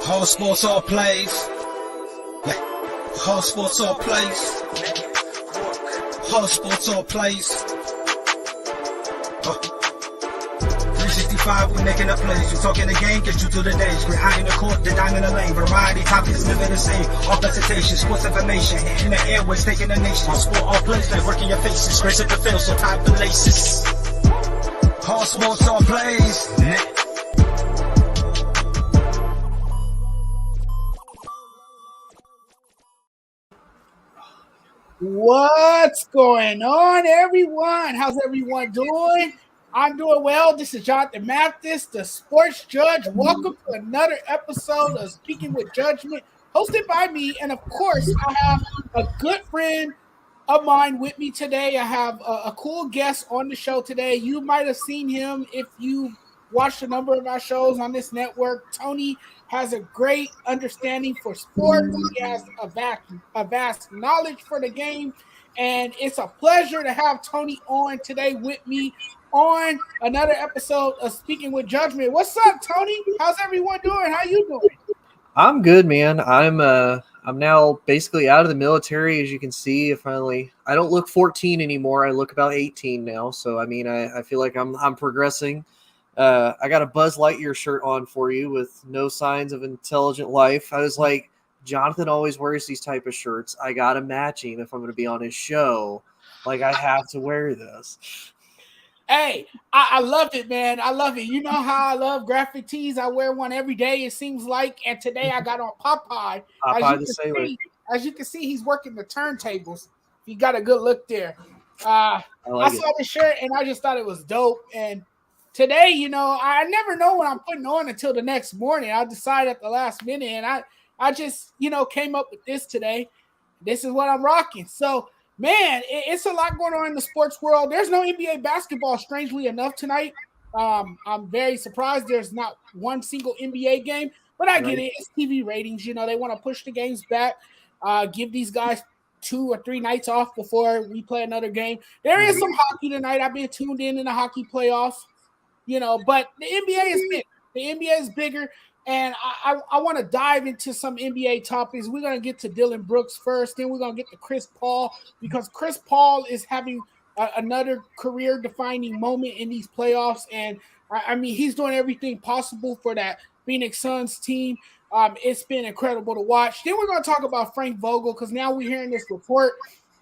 All sports, all plays. All sports, all plays. All sports, all plays. 365, we making up plays. You talking the game, get you to the days. We're high in the court, the dime in the lane. Variety, topics, living the same. All presentation, sports information. In the airways, taking the nation. All sport, all plays, they working your faces. Grace at the field, so tie the laces. All sports, all plays. What's going on, everyone? How's everyone doing? I'm doing well. This is Johnathan Mathis, the sports judge. Welcome to another episode of Speaking with Judgment, hosted by me. And of course, I have a good friend of mine with me today. I have a cool guest on the show today. You might have seen him if you watched a number of our shows on this network. Tony has a great understanding for sports. He has a vast knowledge for the game. And it's a pleasure to have Tony on today with me on another episode of Speaking with Judgment. What's up, Tony? How's everyone doing? How you doing? I'm good, man. I'm now basically out of the military, as you can see. I don't look 14 anymore. I look about 18 now. So I mean, I feel like I'm progressing. I got a Buzz Lightyear shirt on for you with no signs of intelligent life. I was like, Johnathan always wears these type of shirts. I got to match him if I'm going to be on his show. Like, I have to wear this. Hey, I love it, man. I love it. You know how I love graphic tees. I wear one every day, it seems like. And today I got on Popeye. As you can see, he's working the turntables. He got a good look there. I saw the shirt, and I just thought it was dope. And today, you know, I never know what I'm putting on until the next morning. I decide at the last minute, and I just, you know, came up with this today. This is what I'm rocking. So, man, it's a lot going on in the sports world. There's no NBA basketball, strangely enough, tonight. I'm very surprised there's not one single NBA game, but I get it. It's TV ratings. You know, they want to push the games back, give these guys 2 or 3 nights off before we play another game. There is some hockey tonight. I've been tuned in the hockey playoffs. You know, but the NBA is big. The NBA is bigger, and I want to dive into some NBA topics. We're going to get to Dillon Brooks first, then we're going to get to Chris Paul, because Chris Paul is having another career-defining moment in these playoffs, and, I mean, he's doing everything possible for that Phoenix Suns team. It's been incredible to watch. Then we're going to talk about Frank Vogel, because now we're hearing this report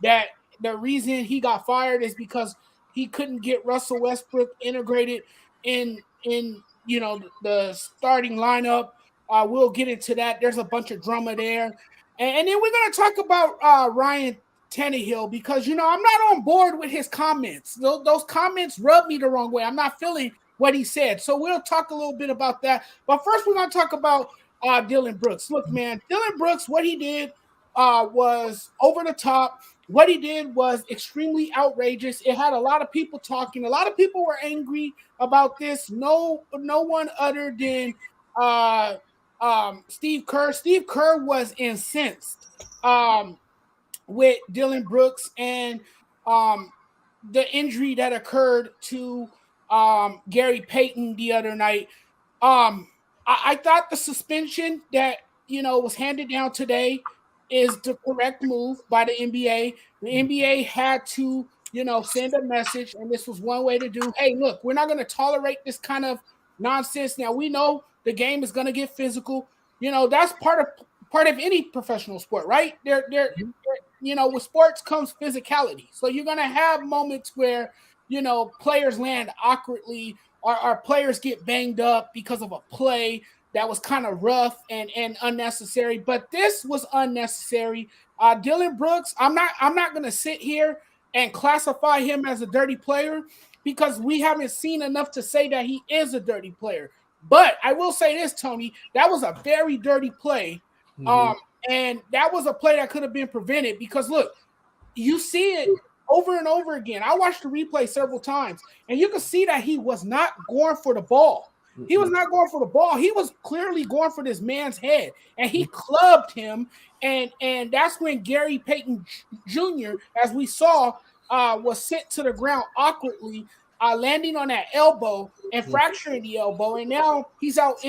that the reason he got fired is because he couldn't get Russell Westbrook integrated in you know, the starting lineup. We'll get into that. There's a bunch of drama there. And then we're going to talk about Ryan Tannehill, because, you know, I'm not on board with his comments. Those comments rub me the wrong way. I'm not feeling what he said. So we'll talk a little bit about that. But first, we're going to talk about Dillon Brooks. Look, man, Dillon Brooks, what he did was over the top. What he did was extremely outrageous. It had a lot of people talking. A lot of people were angry about this. No one other than Steve Kerr. Steve Kerr was incensed with Dillon Brooks and the injury that occurred to Gary Payton the other night. I thought the suspension that, you know, was handed down today is the correct move by the NBA. The NBA had to, you know, send a message, and this was one way to do, hey, look, we're not going to tolerate this kind of nonsense. Now, we know the game is going to get physical. You know, that's part of any professional sport, right? They're you know, with sports comes physicality. So you're going to have moments where, you know, players land awkwardly, or players get banged up because of a play that was kind of rough and unnecessary, but this was unnecessary. Dillon Brooks, I'm not going to sit here and classify him as a dirty player, because we haven't seen enough to say that he is a dirty player. But I will say this, Tony, that was a very dirty play. And that was a play that could have been prevented, because look, you see it over and over again. I watched the replay several times, and you can see that he was not going for the ball. He was not going for the ball. He was clearly going for this man's head, and he clubbed him. And that's when Gary Payton Jr., as we saw, was sent to the ground awkwardly, landing on that elbow and fracturing the elbow. And now he's out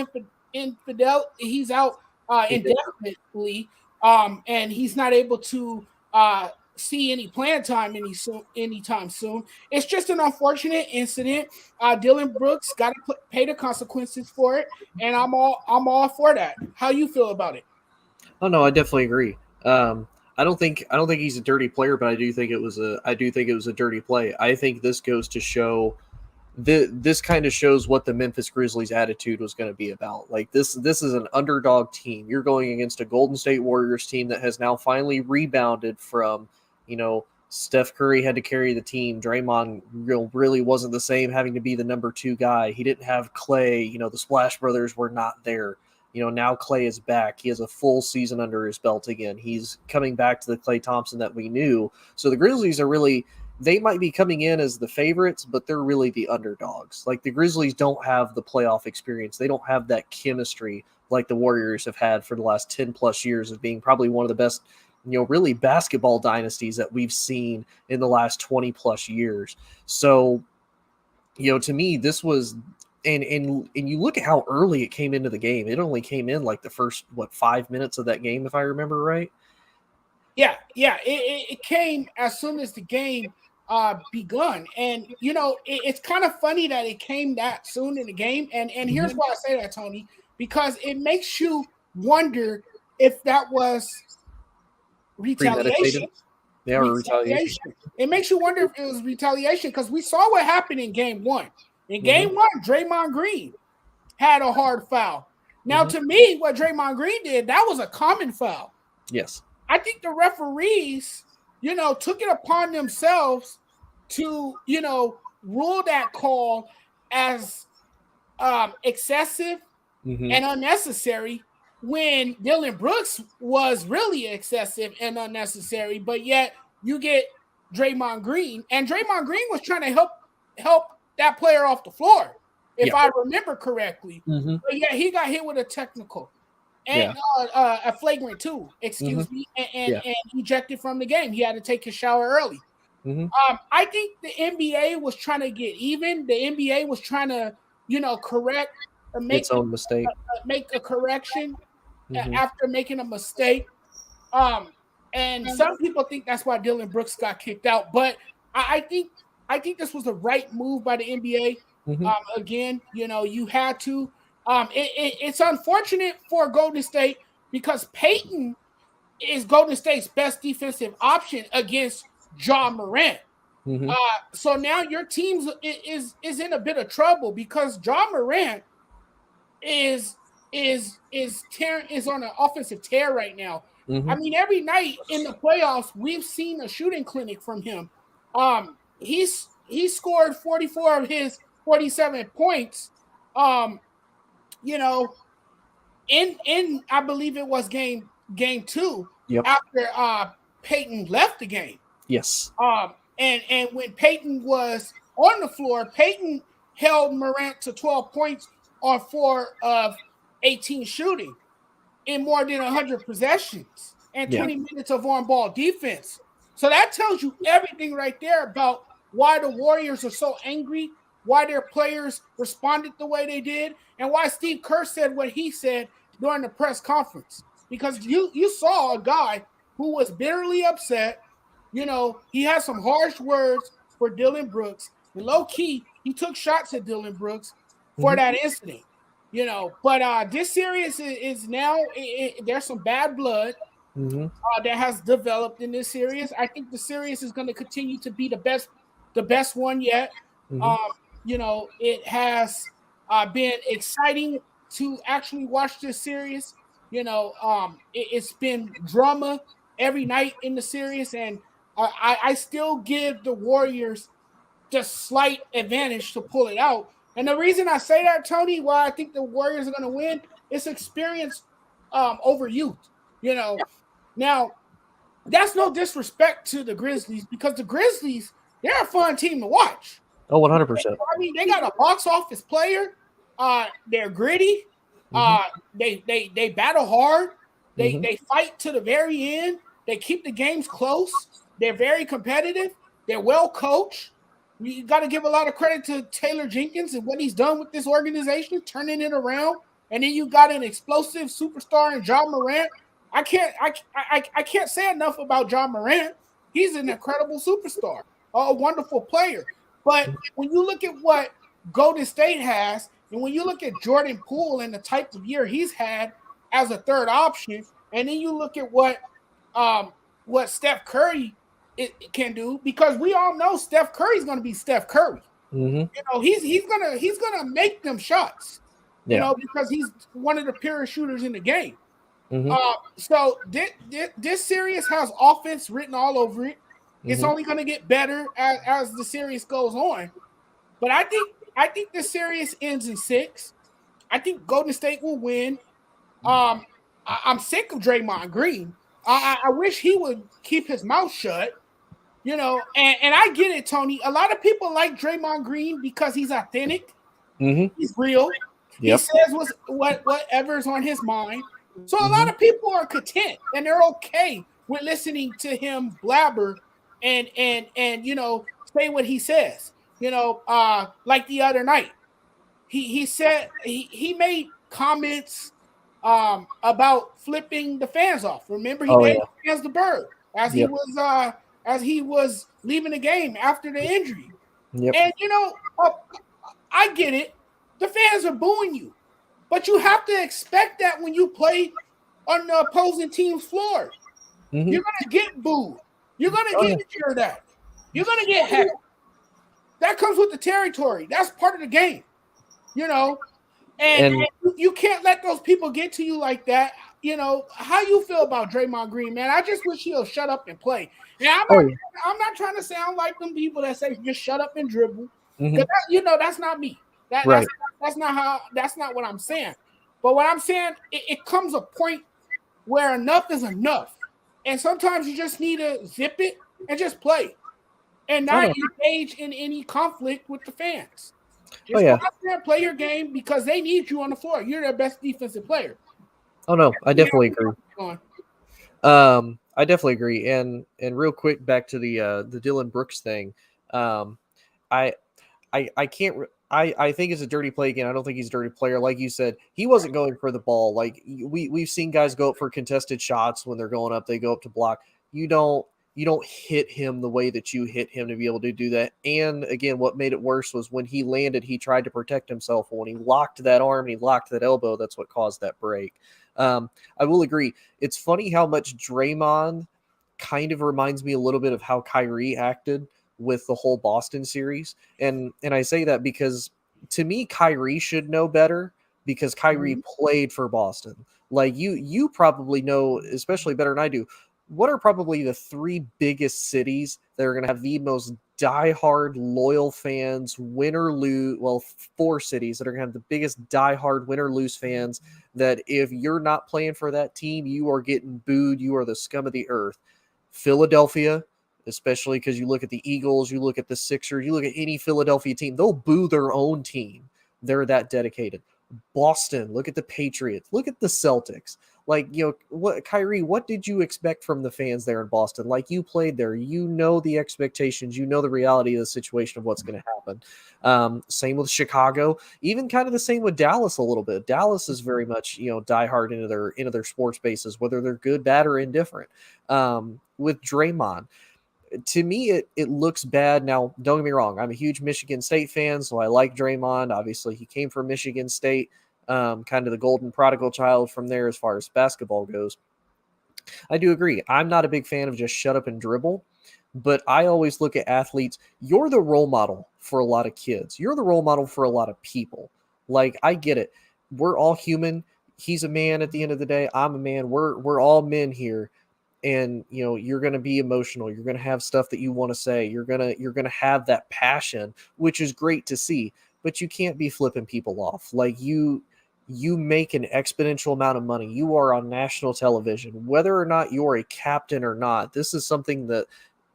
He's out indefinitely, and he's not able to see any playing time anytime soon. It's just an unfortunate incident. Dylan Brooks got to pay the consequences for it, and I'm all for that. How you feel about it? Oh no, I definitely agree. I don't think he's a dirty player, but I do think it was a dirty play. I think this goes to show this kind of shows what the Memphis Grizzlies attitude was going to be about. Like this is an underdog team. You're going against a Golden State Warriors team that has now finally rebounded from, Steph Curry had to carry the team. Draymond really wasn't the same, having to be the number 2 guy. He didn't have Clay. The Splash Brothers were not there. Now Clay is back. He has a full season under his belt again. He's coming back to the Klay Thompson that we knew. So the Grizzlies are really, they might be coming in as the favorites, but they're really the underdogs. Like the Grizzlies don't have the playoff experience. They don't have that chemistry like the Warriors have had for the last 10 plus years of being probably one of the best, really basketball dynasties that we've seen in the last 20 plus years. So, to me, this was, and you look at how early it came into the game. It only came in like the first, 5 minutes of that game, if I remember right. Yeah. It came as soon as the game begun. And, it's kind of funny that it came that soon in the game. And here's why I say that, Tony, because it makes you wonder if that was retaliation. Yeah, retaliation. It makes you wonder if it was retaliation because we saw what happened in game 1. In game 1, Draymond Green had a hard foul. Now, to me, what Draymond Green did, that was a common foul. Yes. I think the referees, took it upon themselves to, rule that call as excessive and unnecessary when Dylan Brooks was really excessive and unnecessary. But yet you get Draymond Green, and Draymond Green was trying to help that player off the floor, if I remember correctly. But yeah, he got hit with a technical and a flagrant too, excuse me, and ejected from the game. He had to take his shower early. I think the NBA was trying to get even. The NBA was trying to, correct, make its own mistake, make a correction after making a mistake. And some people think that's why Dylan Brooks got kicked out, but I think this was the right move by the NBA. Again, you had to. It's unfortunate for Golden State because Peyton is Golden State's best defensive option against Moran. So now your team is in a bit of trouble because Moran is on an offensive tear right now. I mean, every night in the playoffs, we've seen a shooting clinic from him. He scored 44 of his 47 points. In I believe it was game 2 after Peyton left the game. Yes. And when Peyton was on the floor, Peyton held Morant to 12 points on 4 of 18 shooting in more than 100 possessions and 20 minutes of on-ball defense. So that tells you everything right there about why the Warriors are so angry, why their players responded the way they did, and why Steve Kerr said what he said during the press conference. Because you saw a guy who was bitterly upset. He had some harsh words for Dylan Brooks. And low-key, he took shots at Dylan Brooks for that incident. But this series is now there's some bad blood that has developed in this series. I think the series is going to continue to be the best one yet. It has been exciting to actually watch this series. It's been drama every night in the series, and I still give the Warriors the slight advantage to pull it out. And the reason I say that, Tony, why I think the Warriors are going to win, is experience over youth. Now that's no disrespect to the Grizzlies because the Grizzlies, they're a fun team to watch. Oh, 100%. I mean, they got a box office player. They're gritty. They battle hard. They fight to the very end. They keep the games close. They're very competitive. They're well coached. You got to give a lot of credit to Taylor Jenkins and what he's done with this organization, turning it around. and then you got an explosive superstar in John Moran. I can't say enough about John Moran. He's an incredible superstar, a wonderful player. But when you look at what Golden State has, and when you look at Jordan Poole and the type of year he's had as a third option, and then you look at what Steph Curry it can do, because we all know Steph Curry's going to be Steph Curry. Mm-hmm. You know, he's gonna make them shots. You know, because he's one of the purest shooters in the game. Mm-hmm. So this series has offense written all over it. It's only going to get better as the series goes on. But I think this series ends in 6. I think Golden State will win. I'm sick of Draymond Green. I wish he would keep his mouth shut. You know, and I get it, Tony. A lot of people like Draymond Green because he's authentic. Mm-hmm. He's real. Yep. He says whatever's on his mind. So a lot of people are content and they're okay with listening to him blabber and you know, say what he says. You know, like the other night, he said he made comments about flipping the fans off. Remember, he gave the fans the bird as he was leaving the game after the injury. Yep. And you know, I get it. The fans are booing you. But you have to expect that when you play on the opposing team's floor. Mm-hmm. You're going to get booed. You're going to get cheered at. You're going to get heckled. That comes with the territory. That's part of the game. You know? And you can't let those people get to you like that. You know, how you feel about Draymond Green, man? I just wish he'll shut up and play. And I'm not trying to sound like them people that say just shut up and dribble. Mm-hmm. You know, that's not me. That's not what I'm saying. But what I'm saying, it comes a point where enough is enough. And sometimes you just need to zip it and just play. And not engage in any conflict with the fans. Just go out there and play your game because they need you on the floor. You're their best defensive player. Oh no, I definitely agree. I definitely agree. And real quick, back to the Dylan Brooks thing. I can't. I think it's a dirty play again. I don't think he's a dirty player. Like you said, he wasn't going for the ball. Like we've seen guys go up for contested shots when they're going up. They go up to block. You don't hit him the way that you hit him to be able to do that. And again, what made it worse was when he landed, he tried to protect himself. When he locked that arm and he locked that elbow, that's what caused that break. I will agree. It's funny how much Draymond kind of reminds me a little bit of how Kyrie acted with the whole Boston series. And I say that because to me, Kyrie should know better because Kyrie played for Boston. Like you probably know, especially better than I do, what are probably the 3 biggest cities that are going to have the most diehard loyal fans, win or lose? Well, 4 cities that are going to have the biggest diehard win or lose fans that if you're not playing for that team, you are getting booed. You are the scum of the earth. Philadelphia, especially because you look at the Eagles, you look at the Sixers, you look at any Philadelphia team, they'll boo their own team. They're that dedicated. Boston, look at the Patriots, look at the Celtics. Like, you know, Kyrie, what did you expect from the fans there in Boston? Like, you played there, you know the expectations, you know the reality of the situation of what's going to happen. Same with Chicago, even kind of the same with Dallas a little bit. Dallas is very much, you know, diehard into their sports bases, whether they're good, bad, or indifferent. With Draymond, to me, it looks bad. Now, don't get me wrong. I'm a huge Michigan State fan, so I like Draymond. Obviously, he came from Michigan State, kind of the golden prodigal child from there as far as basketball goes. I do agree. I'm not a big fan of just shut up and dribble, but I always look at athletes. You're the role model for a lot of kids. You're the role model for a lot of people. Like, I get it. We're all human. He's a man at the end of the day. I'm a man. We're all men here. And, you know, you're going to be emotional. You're going to have stuff that you want to say. You're going to have that passion, which is great to see, but you can't be flipping people off. Like you make an exponential amount of money. You are on national television, whether or not you're a captain or not. This is something that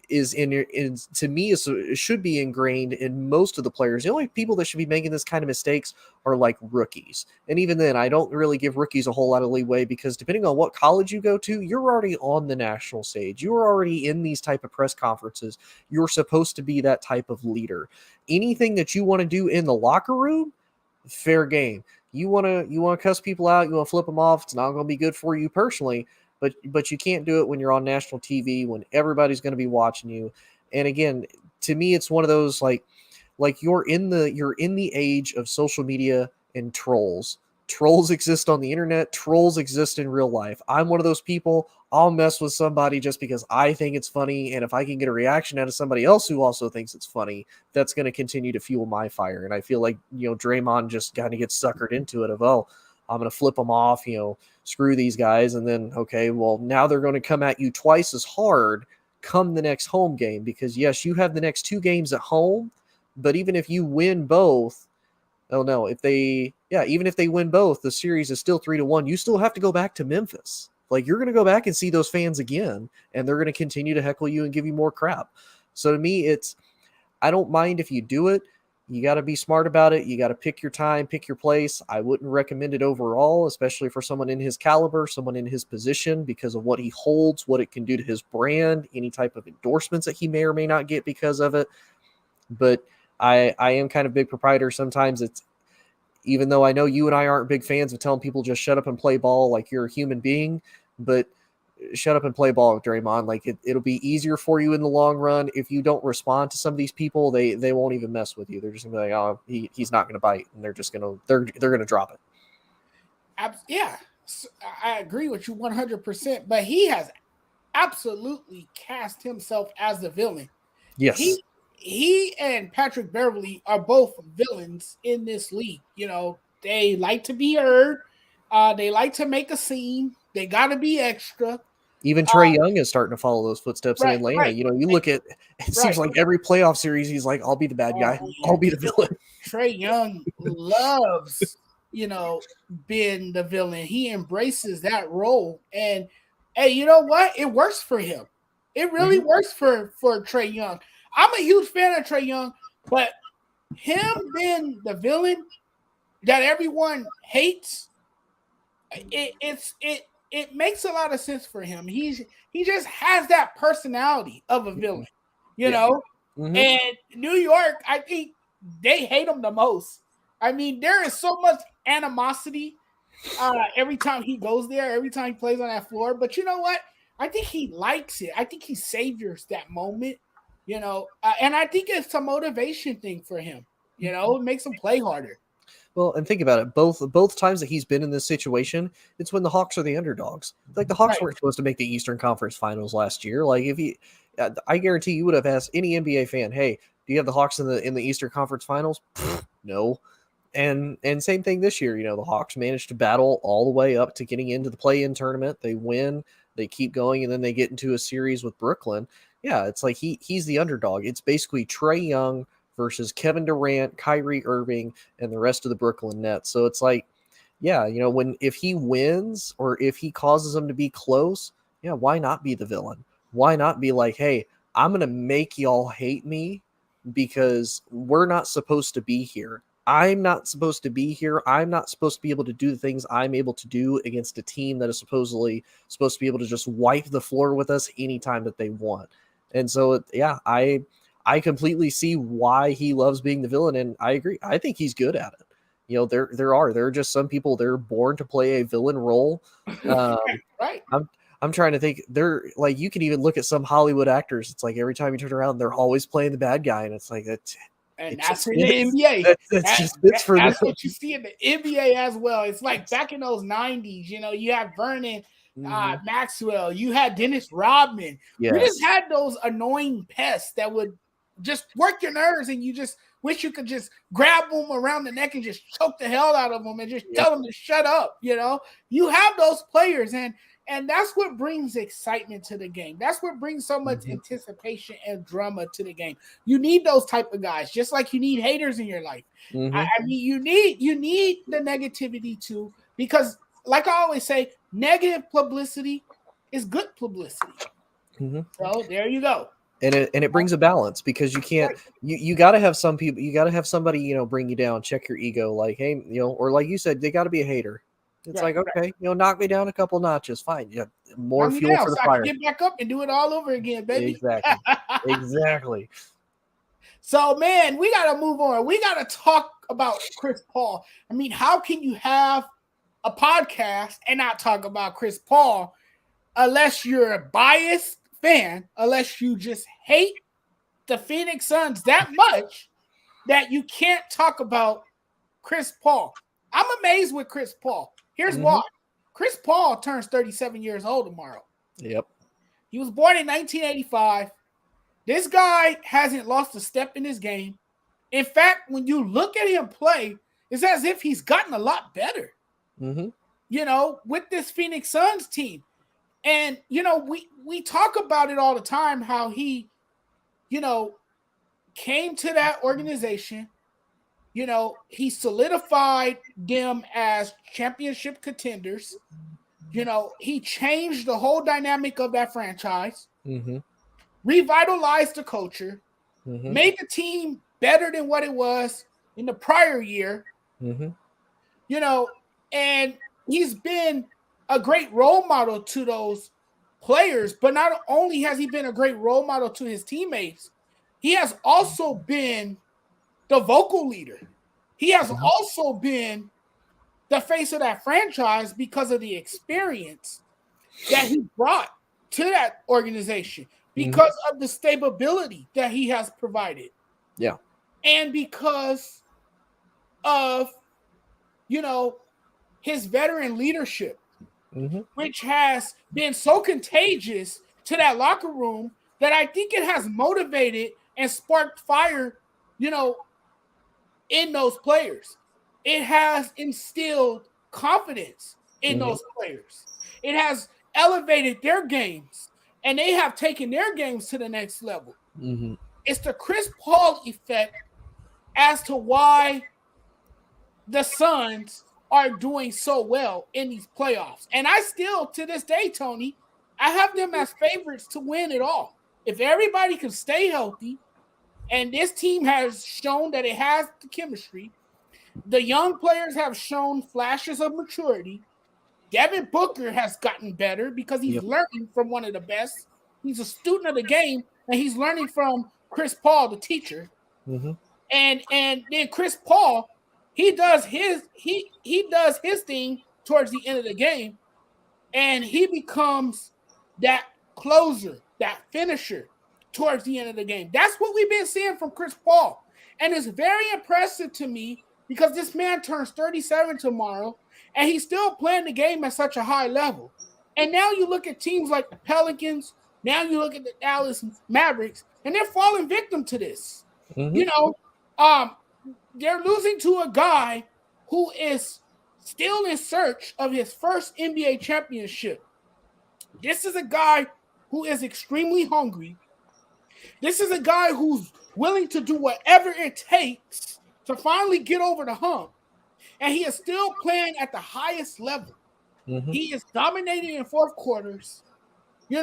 is to me, it should be ingrained in most of the players. The only people that should be making this kind of mistakes are like rookies. And even then, I don't really give rookies a whole lot of leeway because depending on what college you go to, you're already on the national stage. You're already in these type of press conferences. You're supposed to be that type of leader. Anything that you want to do in the locker room, fair game. You want to cuss people out, you want to flip them off. It's not going to be good for you personally, but you can't do it when you're on national TV, when everybody's going to be watching you. And again, to me, it's one of those like you're in the age of social media and trolls. Trolls exist on the internet. Trolls exist in real life. I'm one of those people. I'll mess with somebody just because I think it's funny. And if I can get a reaction out of somebody else who also thinks it's funny, that's going to continue to fuel my fire. And I feel like, Draymond just kind of gets suckered into it of, oh, I'm going to flip them off, screw these guys. And then, okay, well, now they're going to come at you twice as hard come the next home game, because yes, you have the next 2 games at home, but even if you win both, even if they win both, the series is still 3-1. You still have to go back to Memphis. Like, you're going to go back and see those fans again, and they're going to continue to heckle you and give you more crap. So to me, I don't mind if you do it. You got to be smart about it. You got to pick your time, pick your place. I wouldn't recommend it overall, especially for someone in his caliber, someone in his position, because of what he holds, what it can do to his brand, any type of endorsements that he may or may not get because of it. But I am kind of big proprietor. Sometimes even though I know you and I aren't big fans of telling people just shut up and play ball like you're a human being, but shut up and play ball with Draymond. Like, it'll be easier for you in the long run. If you don't respond to some of these people, they won't even mess with you. They're just gonna be like, oh, he's not gonna bite, and they're gonna drop it. Yeah, I agree with you 100%. But he has absolutely cast himself as the villain. Yes. He and Patrick Beverley are both villains in this league. They like to be heard. They like to make a scene. They got to be extra. Even Trae Young is starting to follow those footsteps in Atlanta. Right. You look at it, seems like every playoff series, he's like, I'll be the bad guy. I'll be the villain. Trae Young loves, being the villain. He embraces that role. And, hey, you know what? It works for him. It really works for Trae Young. I'm a huge fan of Trae Young, but him being the villain that everyone hates, it makes a lot of sense for him. He just has that personality of a villain, know. Mm-hmm. And New York, I think they hate him the most. I mean, there is so much animosity every time he goes there, every time he plays on that floor. But you know what? I think he likes it. I think he savors that moment. And I think it's a motivation thing for him. It makes him play harder. Well, and think about it. Both times that he's been in this situation, it's when the Hawks are the underdogs. Like, the Hawks weren't supposed to make the Eastern Conference Finals last year. Like, I guarantee you would have asked any NBA fan, "Hey, do you have the Hawks in the Eastern Conference Finals?" No. And same thing this year. The Hawks managed to battle all the way up to getting into the play-in tournament. They win, they keep going, and then they get into a series with Brooklyn. Yeah, it's like he's the underdog. It's basically Trae Young versus Kevin Durant, Kyrie Irving, and the rest of the Brooklyn Nets. So it's like, yeah, if he wins or if he causes them to be close, yeah, why not be the villain? Why not be like, hey, I'm going to make y'all hate me because we're not supposed to be here. I'm not supposed to be here. I'm not supposed to be able to do the things I'm able to do against a team that is supposedly supposed to be able to just wipe the floor with us anytime that they want. And so, yeah, I completely see why he loves being the villain, and I agree. I think he's good at it. There are just some people, they're born to play a villain role. Right. I'm trying to think. They're like, you can even look at some Hollywood actors. It's like every time you turn around, they're always playing the bad guy, and it's like that. And that's in the NBA. That's what you see in the NBA as well. It's like back in those 90s, you have Vernon Maxwell, you had Dennis Rodman. Yes. You just had those annoying pests that would just work your nerves, and you just wish you could just grab them around the neck and just choke the hell out of them and just tell them to shut up. You have those players, and that's what brings excitement to the game. That's what brings so much anticipation and drama to the game. You need those type of guys, just like you need haters in your life. I mean, you need the negativity too, because like I always say, negative publicity is good publicity. So there you go. And it brings a balance, because you can't, you got to have some people, you got to have somebody, bring you down, check your ego. Like, hey, or like you said, they got to be a hater. It's like, okay, knock me down a couple notches. Fine. Yeah. More fuel for the fire. Get back up and do it all over again, baby. Exactly. So, man, we got to move on. We got to talk about Chris Paul. I mean, how can you have a podcast and not talk about Chris Paul unless you're a biased fan, unless you just hate the Phoenix Suns that much that you can't talk about Chris Paul? I'm amazed with Chris Paul. Here's why. Chris Paul turns 37 years old tomorrow. Yep. He was born in 1985. This guy hasn't lost a step in his game. In fact, when you look at him play, it's as if he's gotten a lot better, with this Phoenix Suns team. And, we talk about it all the time, how he, came to that organization. He solidified them as championship contenders. He changed the whole dynamic of that franchise. Revitalized the culture, made the team better than what it was in the prior year, and he's been a great role model to those players. But not only has he been a great role model to his teammates, he has also been the vocal leader. He has also been the face of that franchise because of the experience that he brought to that organization. Because of the stability that he has provided. Yeah. And because of, his veteran leadership, which has been so contagious to that locker room that I think it has motivated and sparked fire, in those players. It has instilled confidence in those players. It has elevated their games. And they have taken their games to the next level. It's the Chris Paul effect as to why the Suns are doing so well in these playoffs. And I still, to this day, Tony, I have them as favorites to win it all. If everybody can stay healthy, and this team has shown that it has the chemistry, the young players have shown flashes of maturity. Devin Booker has gotten better because he's learning from one of the best. He's a student of the game, and he's learning from Chris Paul, the teacher. And then Chris Paul, he does his thing towards the end of the game, and he becomes that closer, that finisher towards the end of the game. That's what we've been seeing from Chris Paul, and it's very impressive to me because this man turns 37 tomorrow. And he's still playing the game at such a high level. And now you look at teams like the Pelicans, now you look at the Dallas Mavericks, and they're falling victim to this. They're losing to a guy who is still in search of his first NBA championship. This is a guy who is extremely hungry. This is a guy who's willing to do whatever it takes to finally get over the hump. And he is still playing at the highest level. He is dominating in fourth quarters. He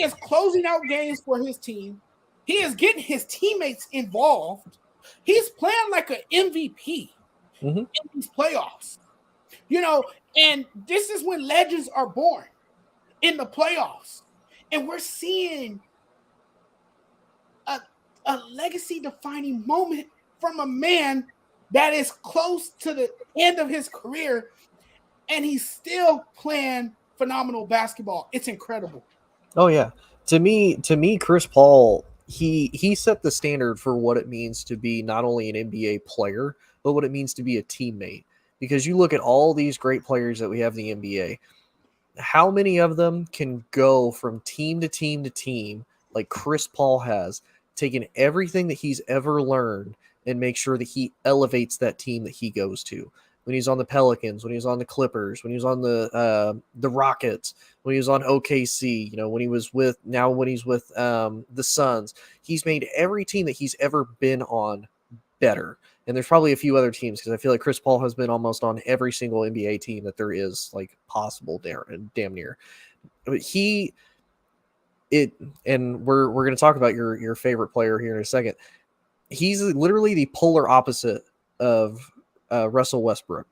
is closing out games for his team. He is getting his teammates involved. He's playing like an MVP in these playoffs. And this is when legends are born in the playoffs. And we're seeing a legacy-defining moment from a man that is close to the end of his career, and he's still playing phenomenal basketball. It's incredible. Oh yeah. To me, Chris Paul, he set the standard for what it means to be not only an NBA player, but what it means to be a teammate. Because you look at all these great players that we have in the NBA, how many of them can go from team to team to team like Chris Paul has, taken everything that he's ever learned and make sure that he elevates that team that he goes to. When he's on the Pelicans, when he was on the Clippers, when he was on the Rockets, when he was on OKC, when he's with the Suns, he's made every team that he's ever been on better. And there's probably a few other teams because I feel like Chris Paul has been almost on every single NBA team that there is like possible damn near. But and we're going to talk about your favorite player here in a second. He's literally the polar opposite of Russell Westbrook,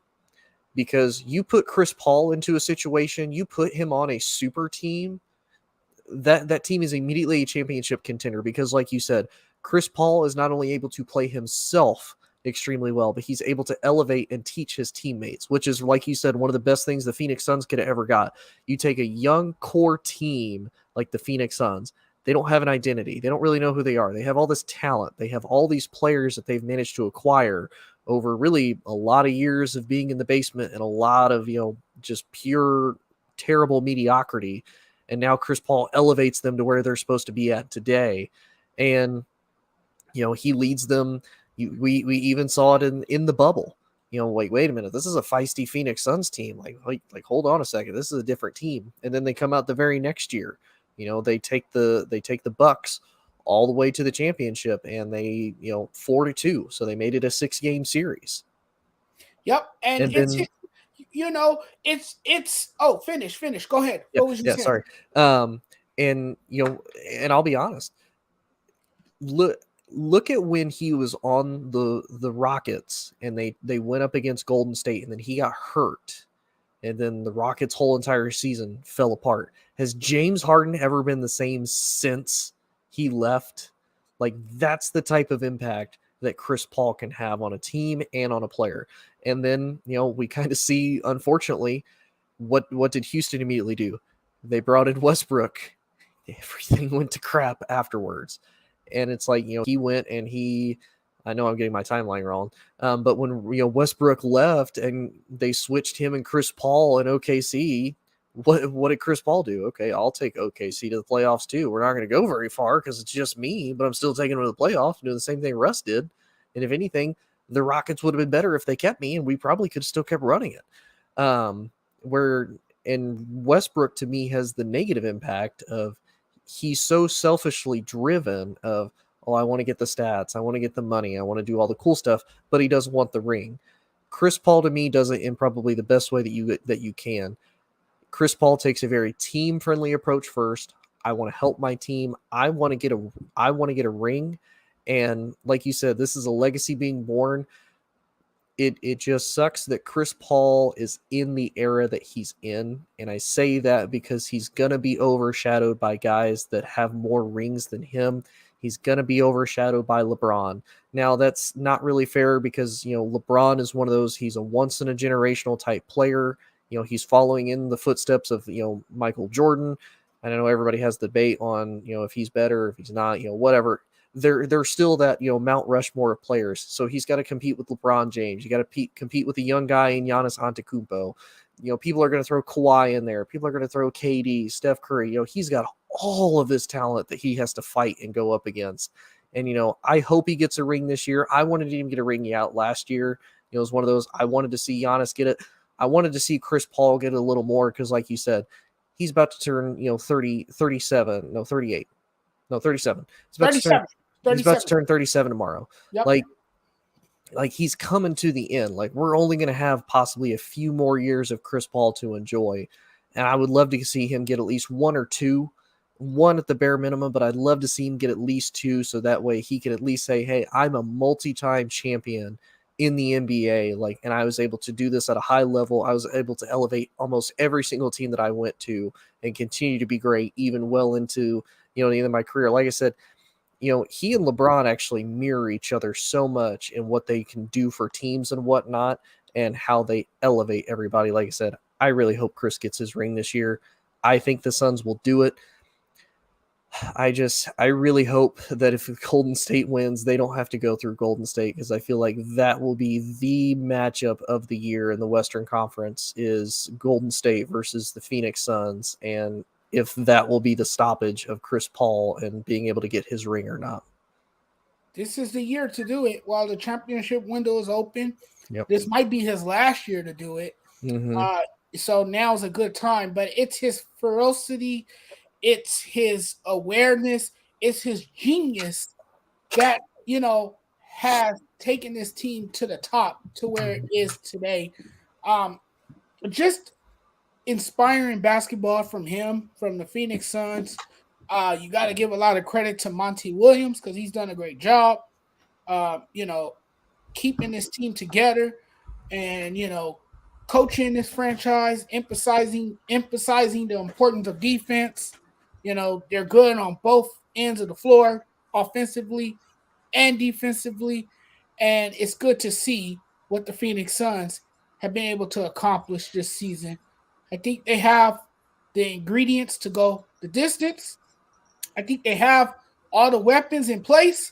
because you put Chris Paul into a situation, you put him on a super team, that team is immediately a championship contender because, like you said, Chris Paul is not only able to play himself extremely well, but he's able to elevate and teach his teammates, which is, like you said, one of the best things the Phoenix Suns could have ever got. You take a young core team like the Phoenix Suns. They don't have an identity. They don't really know who they are. They have all this talent. They have all these players that they've managed to acquire over really a lot of years of being in the basement and a lot of, just pure terrible mediocrity. And now Chris Paul elevates them to where they're supposed to be at today. And, he leads them. We even saw it in the bubble. Wait a minute. This is a feisty Phoenix Suns team. Like, hold on a second. This is a different team. And then they come out the very next year. They take the Bucks all the way to the championship, and they 4-2. So they made it a 6-game series. Yep, and it's then, it's finish. Go ahead. Yeah, what was you saying? Sorry. And I'll be honest. Look at when he was on the Rockets and they went up against Golden State, and then he got hurt, and then the Rockets' whole entire season fell apart. Has James Harden ever been the same since he left? Like, that's the type of impact that Chris Paul can have on a team and on a player. And then, we kind of see, unfortunately, what did Houston immediately do? They brought in Westbrook. Everything went to crap afterwards. And it's like, he went and I know I'm getting my timeline wrong, but when Westbrook left and they switched him and Chris Paul and OKC, what did Chris Paul do? Okay, I'll take OKC to the playoffs too. We're not going to go very far because it's just me, but I'm still taking them to the playoffs, doing the same thing Russ did. And if anything, the Rockets would have been better if they kept me, and we probably could have still kept running it. And Westbrook to me has the negative impact of he's so selfishly driven of, I want to get the stats, I want to get the money, I want to do all the cool stuff, but he doesn't want the ring. Chris Paul to me does it in probably the best way that you can. Chris Paul takes a very team-friendly approach first. I want to help my team. I want to get a ring. And like you said, this is a legacy being born. It just sucks that Chris Paul is in the era that he's in. And I say that because he's going to be overshadowed by guys that have more rings than him. He's going to be overshadowed by LeBron. Now, that's not really fair because, LeBron is one of those, he's a once-in-a-generational type player. He's following in the footsteps of, Michael Jordan. I know everybody has debate on, if he's better, if he's not, whatever. They're still that, Mount Rushmore of players. So he's got to compete with LeBron James. You got to compete with a young guy in Giannis Antetokounmpo. People are going to throw Kawhi in there. People are going to throw KD, Steph Curry. He's got all of this talent that he has to fight and go up against. And, I hope he gets a ring this year. I wanted him to get a ring out last year. It was one of those, I wanted to see Giannis get it. I wanted to see Chris Paul get it a little more because, like you said, he's about to turn, 38. No, 37. He's about to turn 37 tomorrow. Yep. Like he's coming to the end. Like, we're only going to have possibly a few more years of Chris Paul to enjoy. And I would love to see him get at least one or two, one at the bare minimum, but I'd love to see him get at least two. So that way he can at least say, hey, I'm a multi-time champion in the NBA. And I was able to do this at a high level. I was able to elevate almost every single team that I went to and continue to be great, even well into, the end of my career. Like I said, he and LeBron actually mirror each other so much in what they can do for teams and whatnot and how they elevate everybody. Like I said, I really hope Chris gets his ring this year. I think the Suns will do it. I really hope that if Golden State wins, they don't have to go through Golden State, because I feel like that will be the matchup of the year in the Western Conference is Golden State versus the Phoenix Suns, and if that will be the stoppage of Chris Paul and being able to get his ring or not. This is the year to do it while the championship window is open. Yep. This might be his last year to do it. Mm-hmm. So now's a good time, but it's his ferocity, it's his awareness, it's his genius that, has taken this team to the top to where it is today. Just inspiring basketball from him, from the Phoenix Suns. You got to give a lot of credit to Monty Williams because he's done a great job, keeping this team together and, coaching this franchise, emphasizing the importance of defense. They're good on both ends of the floor, offensively and defensively. And it's good to see what the Phoenix Suns have been able to accomplish this season. I think they have the ingredients to go the distance. I think they have all the weapons in place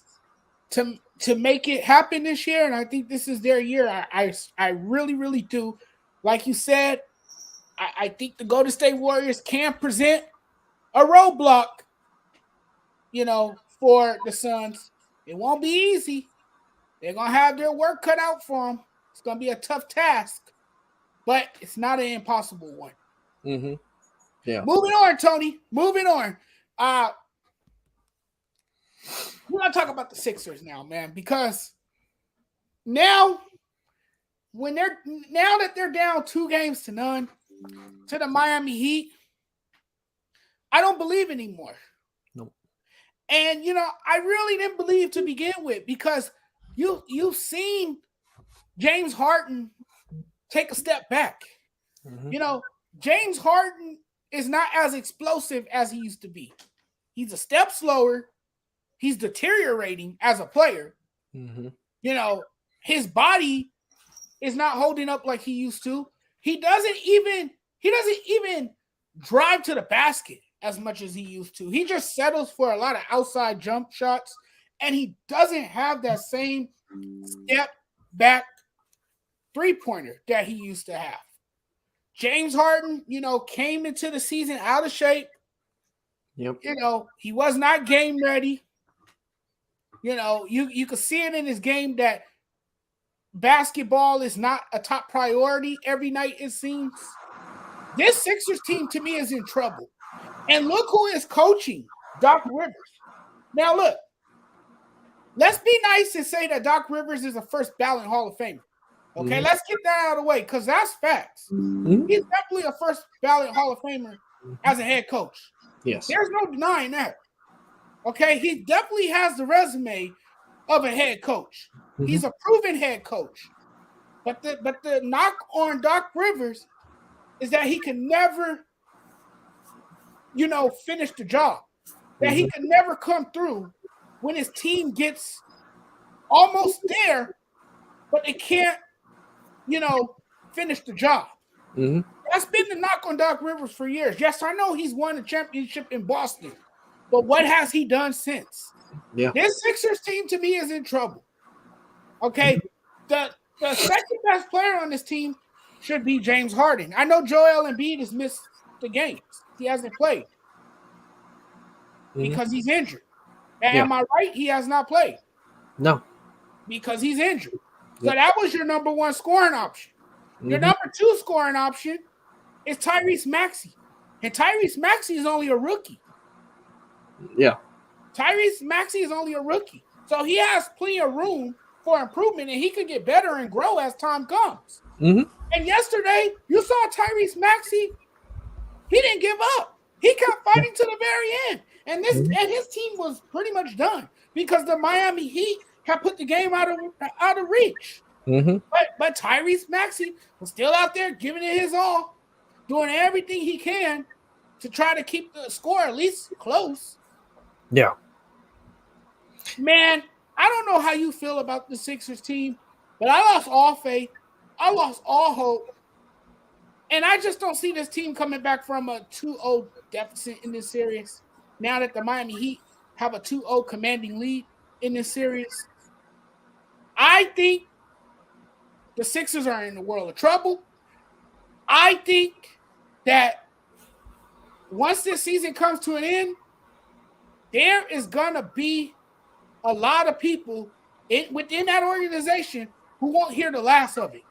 to make it happen this year, and I think this is their year. I really, really do. Like you said, I think the Golden State Warriors can present a roadblock, for the Suns. It won't be easy. They're going to have their work cut out for them. It's going to be a tough task, but it's not an impossible one. Mm-hmm. Yeah. Moving on, Tony. Moving on. We're going to talk about the Sixers now, man, because now that they're down 2-0 to the Miami Heat, I don't believe anymore. Nope. And, I really didn't believe to begin with, because you've seen James Harden take a step back. Mm-hmm. James Harden is not as explosive as he used to be. He's a step slower. He's deteriorating as a player. Mm-hmm. His body is not holding up like he used to. He doesn't even drive to the basket as much as he used to. He just settles for a lot of outside jump shots, and he doesn't have that same step back three-pointer that he used to have. James Harden, came into the season out of shape. Yep. He was not game ready. You could see it in his game that basketball is not a top priority every night, it seems. This Sixers team, to me, is in trouble. And look who is coaching Doc Rivers. Now, look, let's be nice and say that Doc Rivers is a first ballot Hall of Famer. Okay, Let's get that out of the way, because that's facts. Mm-hmm. He's definitely a first ballot Hall of Famer as a head coach. Yes. There's no denying that. Okay, he definitely has the resume of a head coach. Mm-hmm. He's a proven head coach. But the knock on Doc Rivers is that he can never, finish the job. That he can never come through when his team gets almost there, but they can't, finish the job. Mm-hmm. That's been the knock on Doc Rivers for years. Yes, I know he's won a championship in Boston, but what has he done since? Yeah. This Sixers team, to me, is in trouble. Okay, the second best player on this team should be James Harden. I know Joel Embiid has missed the games. He hasn't played because he's injured. And am I right? He has not played. No. Because he's injured. So that was your number one scoring option. Your number two scoring option is Tyrese Maxey. And Tyrese Maxey is only a rookie. Yeah. Tyrese Maxey is only a rookie. So he has plenty of room for improvement, and he could get better and grow as time comes. Mm-hmm. And yesterday, you saw Tyrese Maxey. He didn't give up. He kept fighting to the very end. And his team was pretty much done because the Miami Heat had put the game out of reach. Mm-hmm. But Tyrese Maxey was still out there giving it his all, doing everything he can to try to keep the score at least close. Yeah. Man, I don't know how you feel about the Sixers team, but I lost all faith. I lost all hope. And I just don't see this team coming back from a 2-0 deficit in this series now that the Miami Heat have a 2-0 commanding lead in this series. I think the Sixers are in a world of trouble. I think that once this season comes to an end, there is going to be a lot of people within that organization who won't hear the last of it.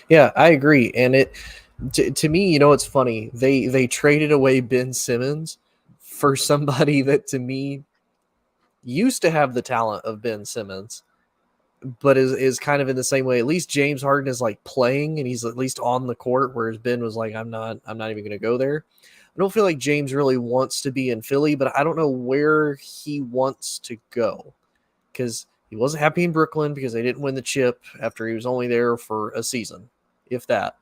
Yeah, I agree. And to me, it's funny. They traded away Ben Simmons for somebody that to me used to have the talent of Ben Simmons, but is kind of in the same way. At least James Harden is like playing and he's at least on the court, whereas Ben was like, I'm not even going to go there. I don't feel like James really wants to be in Philly, but I don't know where he wants to go because he wasn't happy in Brooklyn because they didn't win the chip after he was only there for a season, if that.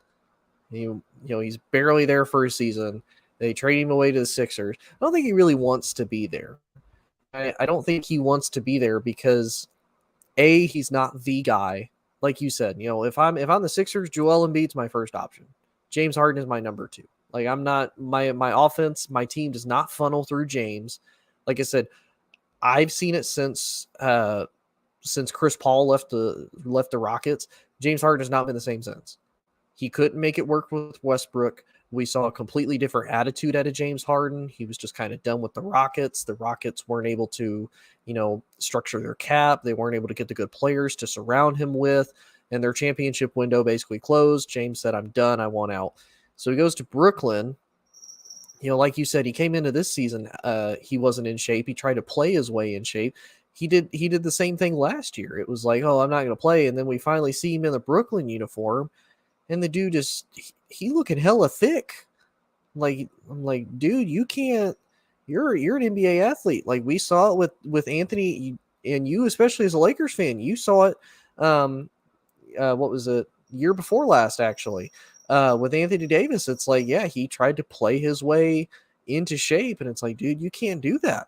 He's barely there for a season. They trade him away to the Sixers. I don't think he really wants to be there. I don't think he wants to be there because he's not the guy. Like you said, if I'm the Sixers, Joel Embiid's my first option. James Harden is my number 2. Like I'm not my offense, my team does not funnel through James. Like I said, I've seen it since Chris Paul left the Rockets. James Harden has not been the same since. He couldn't make it work with Westbrook. We saw a completely different attitude out of James Harden. He was just kind of done with the Rockets. The Rockets weren't able to, structure their cap. They weren't able to get the good players to surround him with, and their championship window basically closed. James said, I'm done. I want out. So he goes to Brooklyn. Like you said, he came into this season. He wasn't in shape. He tried to play his way in shape. He did the same thing last year. It was like, oh, I'm not going to play. And then we finally see him in the Brooklyn uniform. And the dude he looking hella thick. I'm like, dude, you can't, you're an NBA athlete. Like we saw it with Anthony, and you, especially as a Lakers fan, you saw it. What was it? Year before last, actually, with Anthony Davis. It's like, yeah, he tried to play his way into shape. And it's like, dude, you can't do that.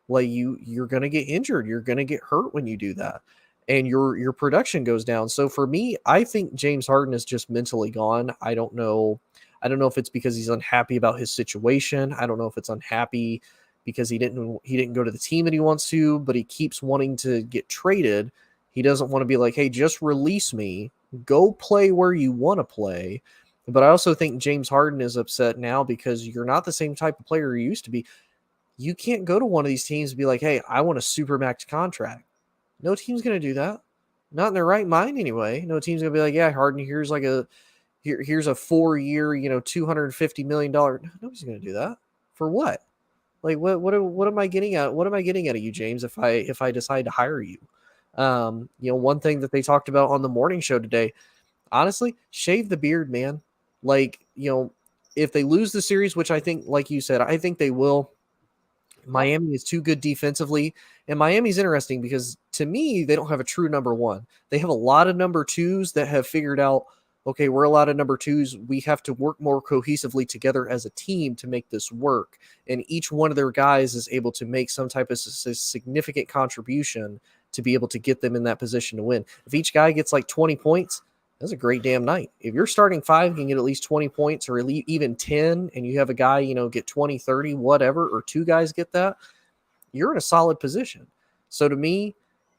Like you're going to get injured. You're going to get hurt when you do that. And your production goes down. So for me, I think James Harden is just mentally gone. I don't know if it's because he's unhappy about his situation. I don't know if it's unhappy because he didn't go to the team that he wants to, but he keeps wanting to get traded. He doesn't want to be like, hey, just release me. Go play where you want to play. But I also think James Harden is upset now because you're not the same type of player you used to be. You can't go to one of these teams and be like, hey, I want a supermax contract. No team's going to do that. Not in their right mind anyway. No team's going to be like, yeah, Harden, here's a 4-year, $250 million. Nobody's going to do that. For what? Like, what am I getting at? What am I getting out of you, James, if I decide to hire you? One thing that they talked about on the morning show today, honestly, shave the beard, man. Like, if they lose the series, which I think, like you said, I think they will. Miami is too good defensively, and Miami's interesting because to me, they don't have a true number 1. They have a lot of number 2s that have figured out, okay, we're a lot of number 2s. We have to work more cohesively together as a team to make this work. And each one of their guys is able to make some type of significant contribution to be able to get them in that position to win. If each guy gets like 20 points, that's a great damn night. If you're starting 5 can get at least 20 points or even 10, and you have a guy, get 20, 30, whatever, or 2 guys get that, you're in a solid position. So to me,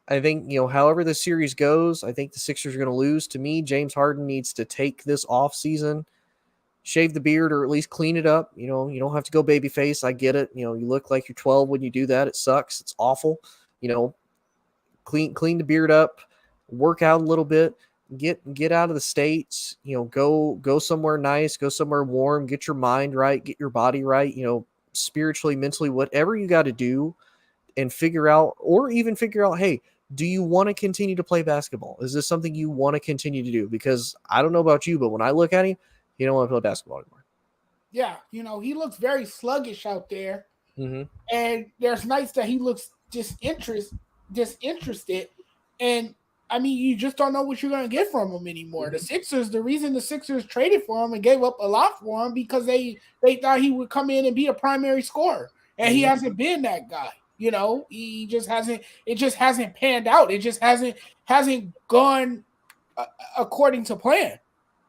I think, however the series goes, I think the Sixers are going to lose. To me, James Harden needs to take this off season, shave the beard, or at least clean it up. You don't have to go babyface. I get it. You look like you're 12 when you do that. It sucks. It's awful. Clean the beard up, work out a little bit. Get out of the States, go somewhere nice, go somewhere warm, get your mind right, get your body right, spiritually, mentally, whatever you got to do, and figure out, hey, do you want to continue to play basketball? Is this something you want to continue to do? Because I don't know about you, but when I look at him, he don't want to play basketball anymore. Yeah, he looks very sluggish out there. Mm-hmm. And there's nights that he looks disinterested. And I mean, you just don't know what you're going to get from him anymore. The reason the Sixers traded for him and gave up a lot for him because they thought he would come in and be a primary scorer. And he hasn't been that guy. He just hasn't, it just hasn't panned out. It just hasn't gone according to plan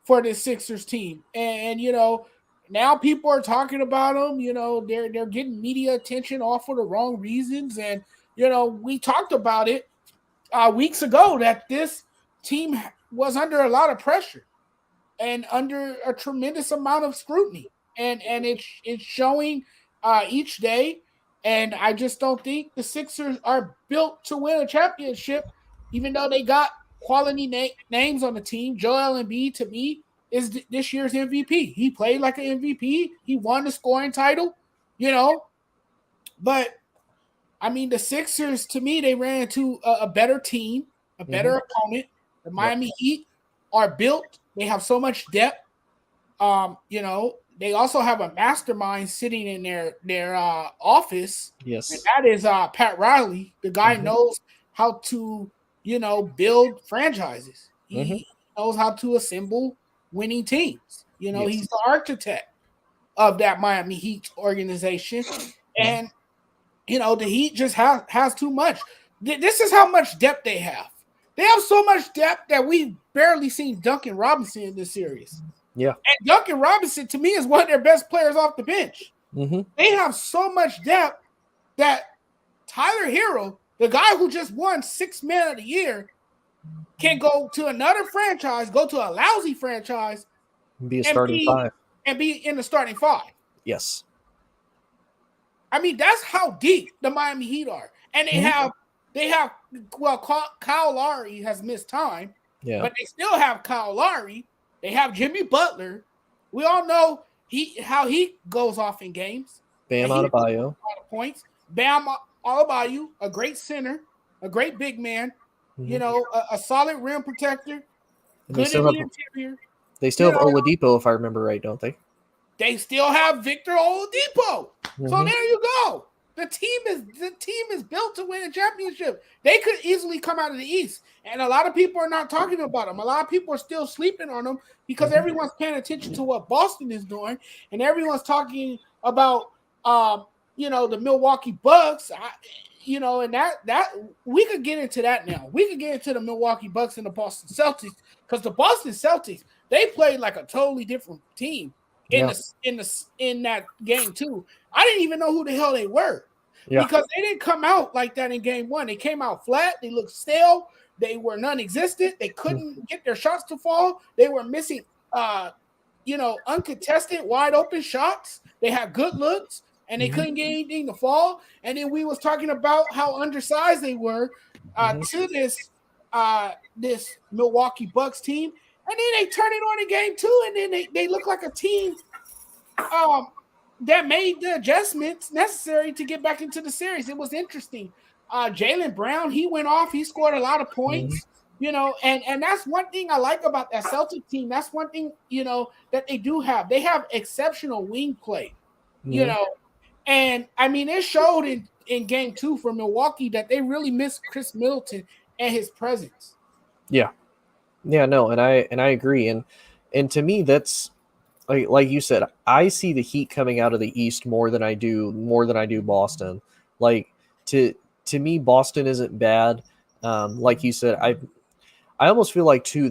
for the Sixers team. And, now people are talking about him, they're getting media attention all for the wrong reasons. And, we talked about it weeks ago that this team was under a lot of pressure and under a tremendous amount of scrutiny, and it's showing each day. And I just don't think the Sixers are built to win a championship, even though they got quality names on the team. Joel Embiid, to me, is this year's MVP. He played like an MVP. He won the scoring title, but I mean, the Sixers, to me, they ran into a better team, a better opponent. The Miami Heat are built. They have so much depth. They also have a mastermind sitting in their office. Yes. And that is Pat Riley. The guy knows how to, build franchises. He knows how to assemble winning teams. He's the architect of that Miami Heat organization. And the Heat just has too much. This is how much depth they have. They have so much depth that we've barely seen Duncan Robinson in this series. Yeah. And Duncan Robinson, to me, is one of their best players off the bench. Mm-hmm. They have so much depth that Tyler Hero, the guy who just won 6th Man of the Year, can go to another franchise, go to a lousy franchise, be a starting 5. And be in the starting 5. Yes. I mean, that's how deep the Miami Heat are. And they have Kyle Lowry has missed time, but they still have Kyle Lowry. They have Jimmy Butler. We all know how he goes off in games. Bam Adebayo. A lot of points. Bam Adebayo, a great center, a great big man, a solid rim protector, good in the interior. They still have Oladipo, if I remember right, don't they? They still have Victor Oladipo. Mm-hmm. So there you go. The team is built to win a championship. They could easily come out of the East, and a lot of people are not talking about them. A lot of people are still sleeping on them because everyone's paying attention to what Boston is doing, and everyone's talking about the Milwaukee Bucks. And that we could get into that now. We could get into the Milwaukee Bucks and the Boston Celtics because the Boston Celtics, they played like a totally different team in that game too. I didn't even know who the hell they were because they didn't come out like that in game 1. They came out flat. They looked stale. They were non-existent. They couldn't get their shots to fall. They were missing, uncontested, wide open shots. They had good looks, and they couldn't get anything to fall. And then we was talking about how undersized they were to this Milwaukee Bucks team. And then they turn it on in game 2, and then they look like a team that made the adjustments necessary to get back into the series. It was interesting. Jaylen Brown, he went off. He scored a lot of points, and that's one thing I like about that Celtic team. That's one thing, that they do have. They have exceptional wing play, and I mean, it showed in game 2 for Milwaukee that they really missed Chris Middleton and his presence. Yeah. Yeah, no, and I agree. And to me, that's like you said, I see the Heat coming out of the East more than I do Boston. Like to me, Boston isn't bad. Like you said, I almost feel like too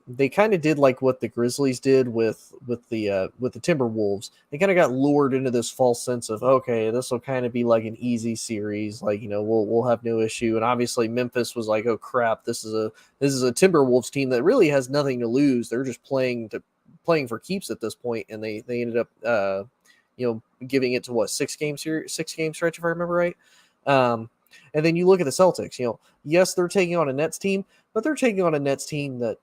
they kind of did like what the Grizzlies did with the Timberwolves. They kind of got lured into this false sense of, okay, this will kind of be like an easy series, like we'll have no issue. And obviously Memphis was like, oh crap, this is a Timberwolves team that really has nothing to lose. They're just playing for keeps at this point, and they ended up giving it to 6 game stretch if I remember right. And then you look at the Celtics, yes, they're taking on a Nets team, but they're taking on a Nets team that,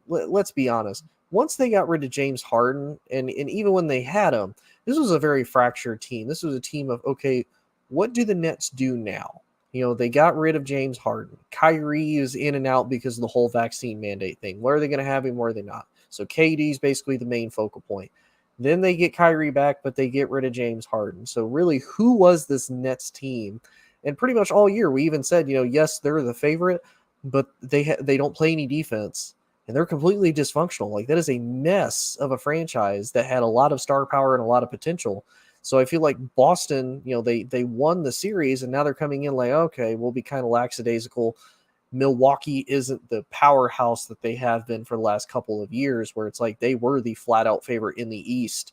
let's be honest, once they got rid of James Harden, and even when they had him, this was a very fractured team. This was a team of, okay, what do the Nets do now? They got rid of James Harden. Kyrie is in and out because of the whole vaccine mandate thing. Where are they going to have him? Where are they not? So KD is basically the main focal point. Then they get Kyrie back, but they get rid of James Harden. So really, who was this Nets team? And pretty much all year, we even said, yes, they're the favorite, but they don't play any defense, and they're completely dysfunctional. Like, that is a mess of a franchise that had a lot of star power and a lot of potential. So I feel like Boston, they won the series, and now they're coming in like, okay, we'll be kind of lackadaisical. Milwaukee isn't the powerhouse that they have been for the last couple of years, where it's like they were the flat-out favorite in the East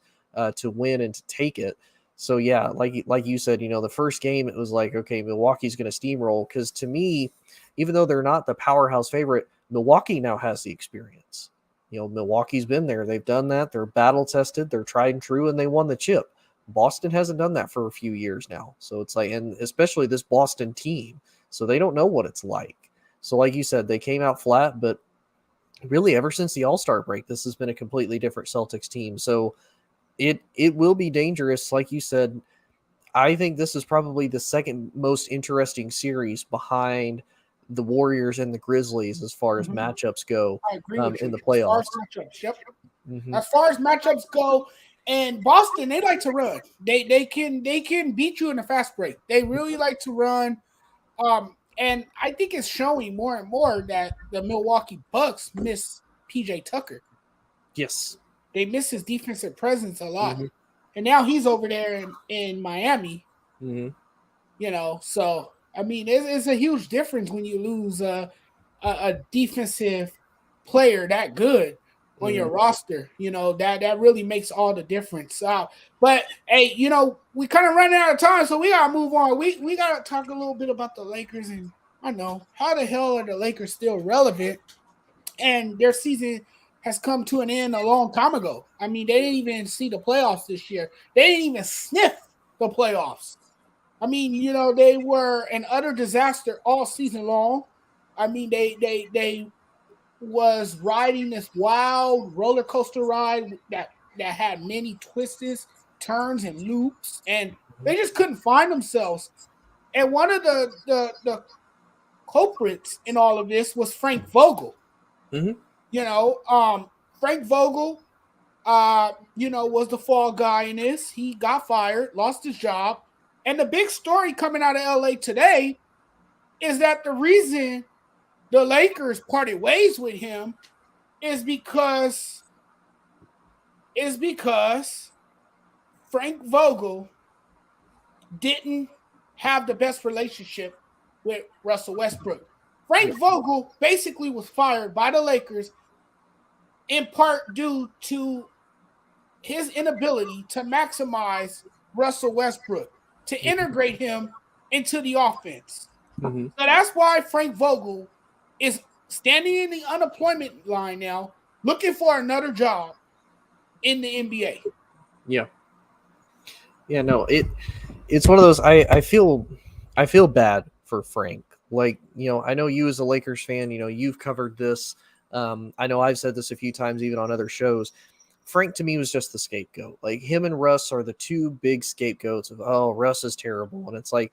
to win and to take it. So, yeah, like you said, the first game, it was like, okay, Milwaukee's going to steamroll. Because to me, even though they're not the powerhouse favorite, Milwaukee now has the experience. Milwaukee's been there. They've done that. They're battle-tested. They're tried and true, and they won the chip. Boston hasn't done that for a few years now. So it's like, and especially this Boston team. So they don't know what it's like. So like you said, they came out flat, but really ever since the All-Star break, this has been a completely different Celtics team. So it will be dangerous. Like you said, I think this is probably the second most interesting series behind the Warriors and the Grizzlies as far as matchups go in the playoffs. As far as matchups go, and Boston, they like to run. They can beat you in a fast break. They really like to run. And I think it's showing more and more that the Milwaukee Bucks miss PJ Tucker. Yes. They miss his defensive presence a lot. And now he's over there in Miami. So I mean, it's a huge difference when you lose a defensive player that good on your roster. That really makes all the difference. But hey, we kind of running out of time, so we gotta move on. We gotta talk a little bit about the Lakers, and I know how the hell are the Lakers still relevant, and their season has come to an end a long time ago. I mean, they didn't even see the playoffs this year. They didn't even sniff the playoffs. I mean, they were an utter disaster all season long. I mean, they was riding this wild roller coaster ride that had many twists, turns, and loops, and they just couldn't find themselves. And one of the culprits in all of this was Frank Vogel. Mm-hmm. Frank Vogel, was the fall guy in this. He got fired, lost his job. And the big story coming out of LA today is that the reason the Lakers parted ways with him is because Frank Vogel didn't have the best relationship with Russell Westbrook. Frank Vogel basically was fired by the Lakers in part due to his inability to maximize Russell Westbrook, to integrate him into the offense. So that's why Frank Vogel is standing in the unemployment line now, looking for another job in the NBA. Yeah. No, it's one of those. I feel bad for Frank. Like, I know you as a Lakers fan, you've covered this. I know I've said this a few times, even on other shows. Frank to me was just the scapegoat. Like, him and Russ are the two big scapegoats of, oh, Russ is terrible. And it's like,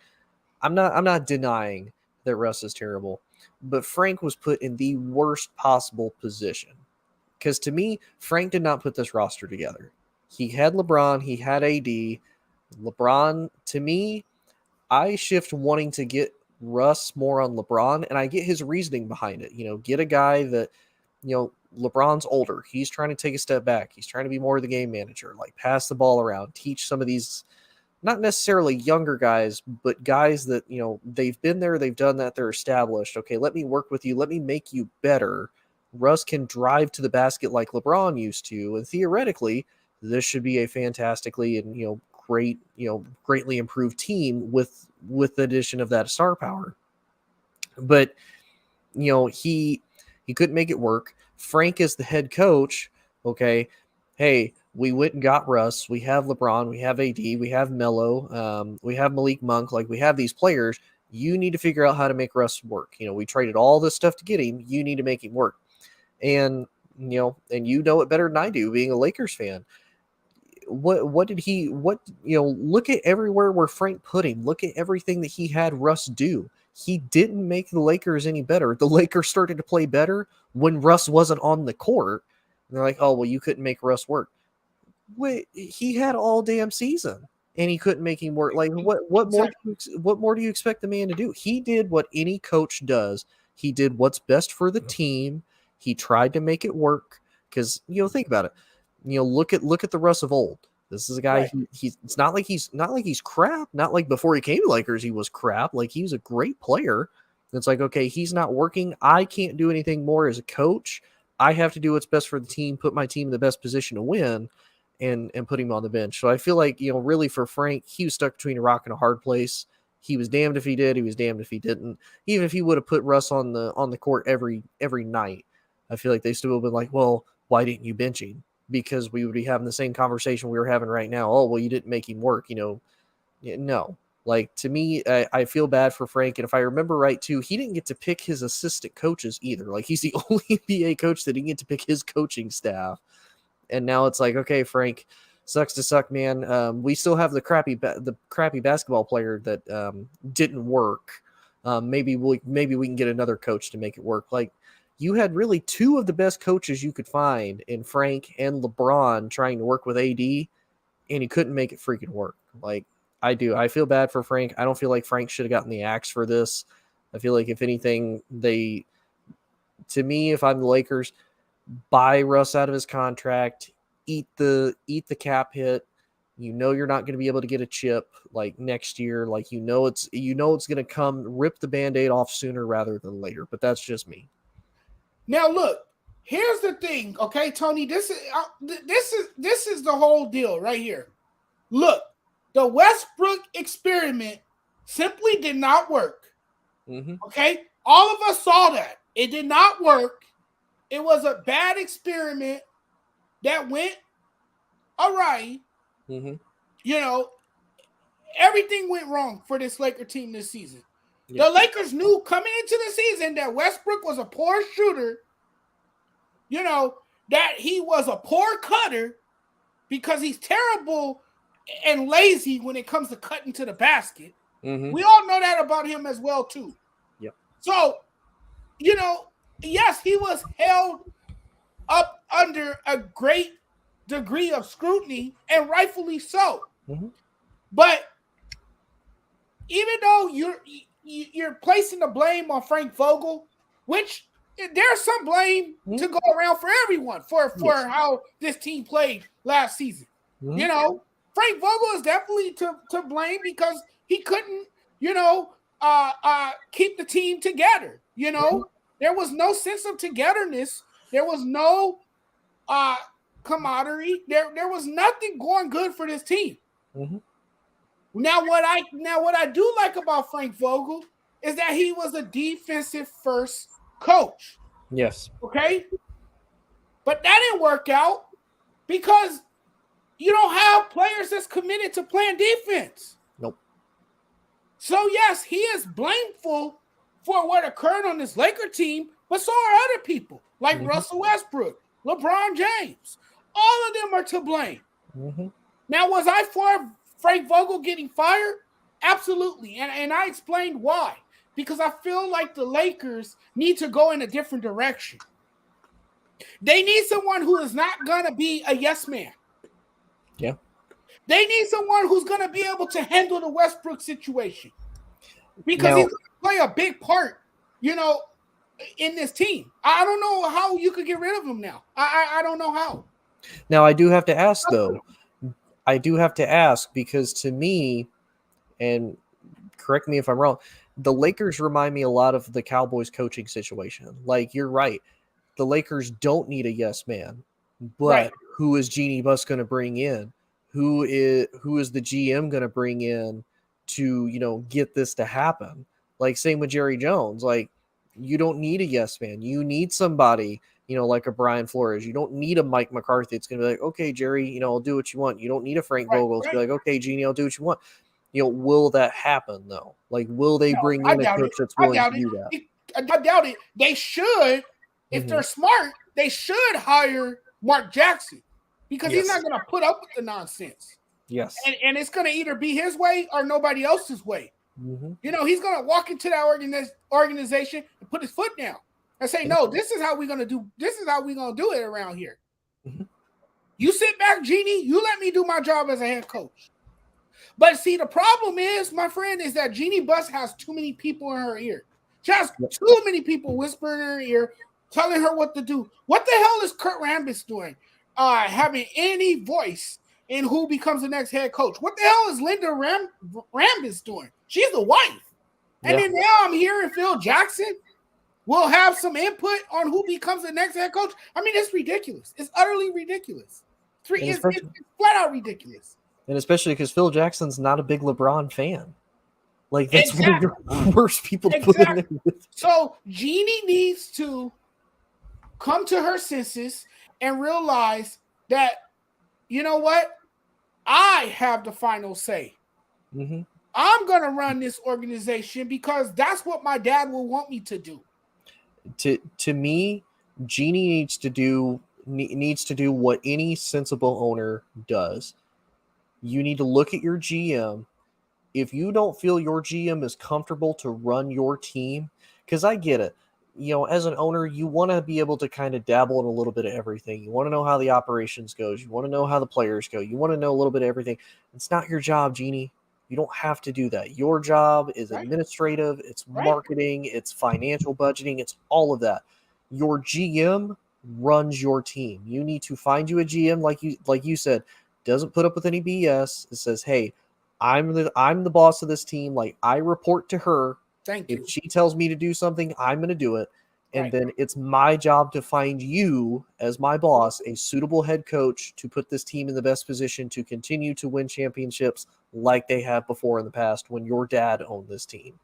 I'm not denying that Russ is terrible, but Frank was put in the worst possible position. Because to me, Frank did not put this roster together. He had LeBron, he had AD. LeBron, to me, I shift wanting to get Russ more on LeBron, and I get his reasoning behind it. Get a guy that, LeBron's older. He's trying to take a step back. He's trying to be more of the game manager, like pass the ball around, teach some of these, not necessarily younger guys, but guys that, they've been there, they've done that, they're established. Okay, let me work with you. Let me make you better. Russ can drive to the basket like LeBron used to, and theoretically, this should be a fantastically and, greatly improved team with the addition of that star power. But, he couldn't make it work. Frank is the head coach. Okay, hey, we went and got Russ. We have LeBron. We have AD. We have Melo. We have Malik Monk. Like, we have these players. You need to figure out how to make Russ work. We traded all this stuff to get him. You need to make him work. And, and it better than I do, being a Lakers fan. Look at everywhere where Frank put him. Look at everything that he had Russ do. He didn't make the Lakers any better. The Lakers started to play better when Russ wasn't on the court. And they're like, oh, well, you couldn't make Russ work. Wait, he had all damn season and he couldn't make him work. Like, what more do you expect the man to do? He did what any coach does. He did what's best for the team. He tried to make it work because, think about it. Look at the Russ of old. This is a guy. Right. It's not like he's crap. Not like before he came to Lakers, he was crap. Like, he was a great player. It's like, okay, he's not working. I can't do anything more as a coach. I have to do what's best for the team, put my team in the best position to win, and put him on the bench. So I feel like, really for Frank, he was stuck between a rock and a hard place. He was damned if he did. He was damned if he didn't. Even if he would have put Russ on the court every night, I feel like they still would have been like, well, why didn't you bench him? Because we would be having the same conversation we were having right now. Oh, well, you didn't make him work, No. Like, to me, I feel bad for Frank. And if I remember right, too, he didn't get to pick his assistant coaches either. Like, he's the only NBA coach that didn't get to pick his coaching staff. And now it's like, okay, Frank, sucks to suck, man. We still have the crappy basketball player that didn't work. Maybe we can get another coach to make it work. Like, you had really two of the best coaches you could find in Frank and LeBron trying to work with AD, and he couldn't make it freaking work. Like, I feel bad for Frank. I don't feel like Frank should have gotten the axe for this. I feel like, if anything, to me, if I'm the Lakers, buy Russ out of his contract, eat the cap hit, You know you're not going to be able to get a chip like next year. Like it's going to come. Rip the Band-Aid off sooner rather than later. But that's just me. Now look, here's the thing, okay, Tony. This is the whole deal right here. Look, the Westbrook experiment simply did not work. Mm-hmm. Okay, all of us saw that it did not work. It was a bad experiment that went awry. Mm-hmm. You know, everything went wrong for this Laker team this season. Yeah. The Lakers knew coming into the season that Westbrook was a poor shooter, you know, that he was a poor cutter because he's terrible and lazy when it comes to cutting to the basket. Mm-hmm. We all know that about him as well, too. Yep. So, you know, yes, he was held up under a great degree of scrutiny, and rightfully so. Mm-hmm. But even though you're placing the blame on Frank Vogel, which there's some blame to go around for everyone for how this team played last season. Mm-hmm. You know, Frank Vogel is definitely to blame because he couldn't, keep the team together. You know, mm-hmm. There was no sense of togetherness. There was no camaraderie. There was nothing going good for this team. Mm-hmm. Now what I do like about Frank Vogel is that he was a defensive first coach. Yes. Okay. But that didn't work out because you don't have players that's committed to playing defense. Nope. So yes, he is blameful for what occurred on this Laker team, but so are other people like mm-hmm. Russell Westbrook, LeBron James. All of them are to blame. Mm-hmm. Now, was I for Frank Vogel getting fired? Absolutely. And I explained why. Because I feel like the Lakers need to go in a different direction. They need someone who is not going to be a yes man. Yeah. They need someone who's going to be able to handle the Westbrook situation. Because he's going to play a big part, in this team. I don't know how you could get rid of him now. I don't know how. Now, I do have to ask, though. I do have to ask because to me, and correct me if I'm wrong, the Lakers remind me a lot of the Cowboys coaching situation. Like, you're right. The Lakers don't need a yes man, but right. Who is Jeanie Buss going to bring in? Who is the GM going to bring in to, get this to happen? Like, same with Jerry Jones. Like, you don't need a yes man. You need somebody, like a Brian Flores. You don't need a Mike McCarthy. It's going to be like, okay, Jerry, I'll do what you want. You don't need a Frank Vogel. It's going to be like, okay, Jeanie, I'll do what you want. Will that happen, though? Like, will they bring in a coach that's willing to do that? I doubt it. They should. If they're smart, they should hire Mark Jackson because he's not going to put up with the nonsense. Yes. And it's going to either be his way or nobody else's way. Mm-hmm. He's going to walk into that organization and put his foot down and say, no, this is how we're going to do. This is how we're going to do it around here. Mm-hmm. You sit back, Jeanie. You let me do my job as a head coach. But see, the problem is, my friend, is that Jeanie Buss has too many people in her ear. She has too many people whispering in her ear, telling her what to do. What the hell is Kurt Rambis doing? Having any voice in who becomes the next head coach? What the hell is Linda Rambis doing? She's the wife. And then now I'm hearing Phil Jackson will have some input on who becomes the next head coach. I mean, it's ridiculous. It's utterly ridiculous. It's flat out ridiculous. And especially because Phil Jackson's not a big LeBron fan. Like, that's one of the worst people to put in there. So Jeanie needs to come to her senses and realize that, you know what? I have the final say. Mm-hmm. I'm going to run this organization because that's what my dad will want me to do. To me, Jeanie needs to do what any sensible owner does. You need to look at your GM. If you don't feel your GM is comfortable to run your team, because I get it. As an owner, you want to be able to kind of dabble in a little bit of everything. You want to know how the operations goes. You want to know how the players go. You want to know a little bit of everything. It's not your job, Jeanie. You don't have to do that. Your job is administrative. It's marketing. It's financial budgeting. It's all of that. Your GM runs your team. You need to find you a GM, like you said. doesn't put up with any BS. It says, hey, I'm the boss of this team. Like, I report to her. Thank you. If she tells me to do something, I'm going to do it. And Right. then it's my job to find you, as my boss, a suitable head coach to put this team in the best position to continue to win championships like they have before in the past when your dad owned this team.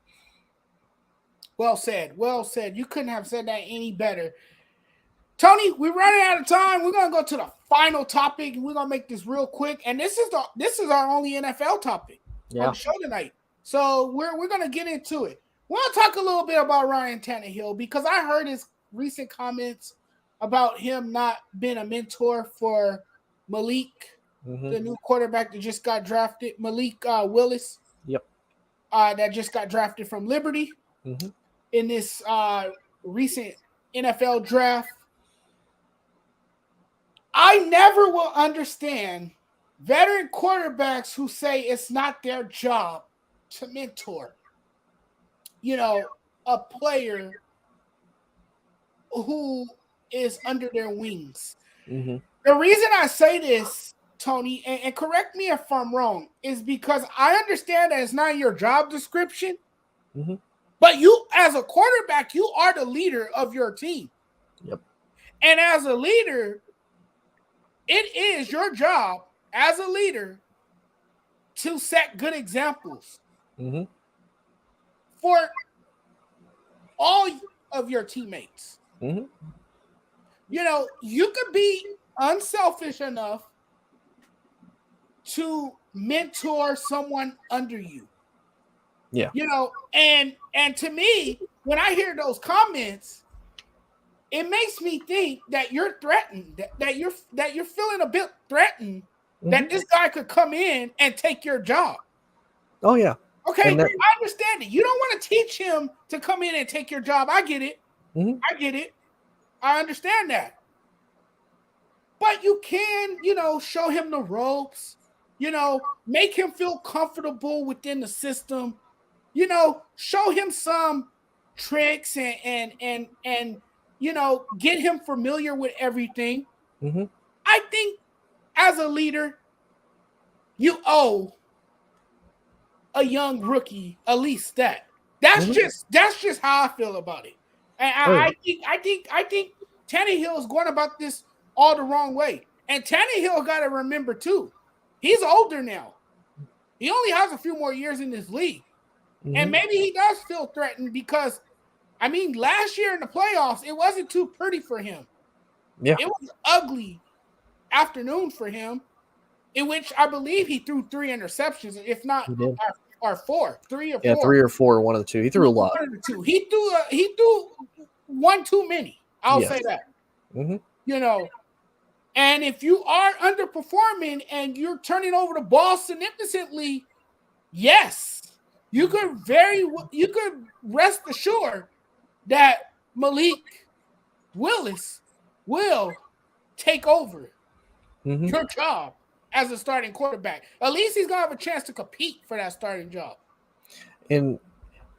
Well said. Well said. You couldn't have said that any better. Tony, we're running out of time. We're gonna go to the final topic, and we're gonna make this real quick. And this is our only NFL topic on the show tonight. So we're gonna get into it. We're gonna talk a little bit about Ryan Tannehill because I heard his recent comments about him not being a mentor for Malik, the new quarterback that just got drafted, Malik Willis. Yep. That just got drafted from Liberty in this recent NFL draft. I never will understand veteran quarterbacks who say it's not their job to mentor, a player who is under their wings. The reason I say this, Tony, and correct me if I'm wrong, is because I understand that it's not your job description, but you, as a quarterback, you are the leader of your team. Yep. And as a leader, it is your job as a leader to set good examples for all of your teammates. You could be unselfish enough to mentor someone under you. Yeah. And to me, when I hear those comments, it makes me think that you're threatened, that you're feeling a bit threatened that this guy could come in and take your job. Oh yeah. Okay, I understand it. You don't want to teach him to come in and take your job. I get it. I get it. I understand that. But you can, show him the ropes, make him feel comfortable within the system, show him some tricks and get him familiar with everything. I think as a leader, you owe a young rookie at least that. That's just how I feel about it. And I think Tannehill is going about this all the wrong way. And Tannehill got to remember too, he's older now. He only has a few more years in this league. And maybe he does feel threatened because, last year in the playoffs, it wasn't too pretty for him. Yeah. It was an ugly afternoon for him, in which I believe he threw 3 interceptions, if not or 4. 3 or 4. Yeah, 3 or 4, one of the two. He threw a lot. One of the two. He threw one too many. I'll say that. And if you are underperforming and you're turning over the ball significantly, yes, you could rest assured that Malik Willis will take over your job as a starting quarterback. At least he's gonna have a chance to compete for that starting job. And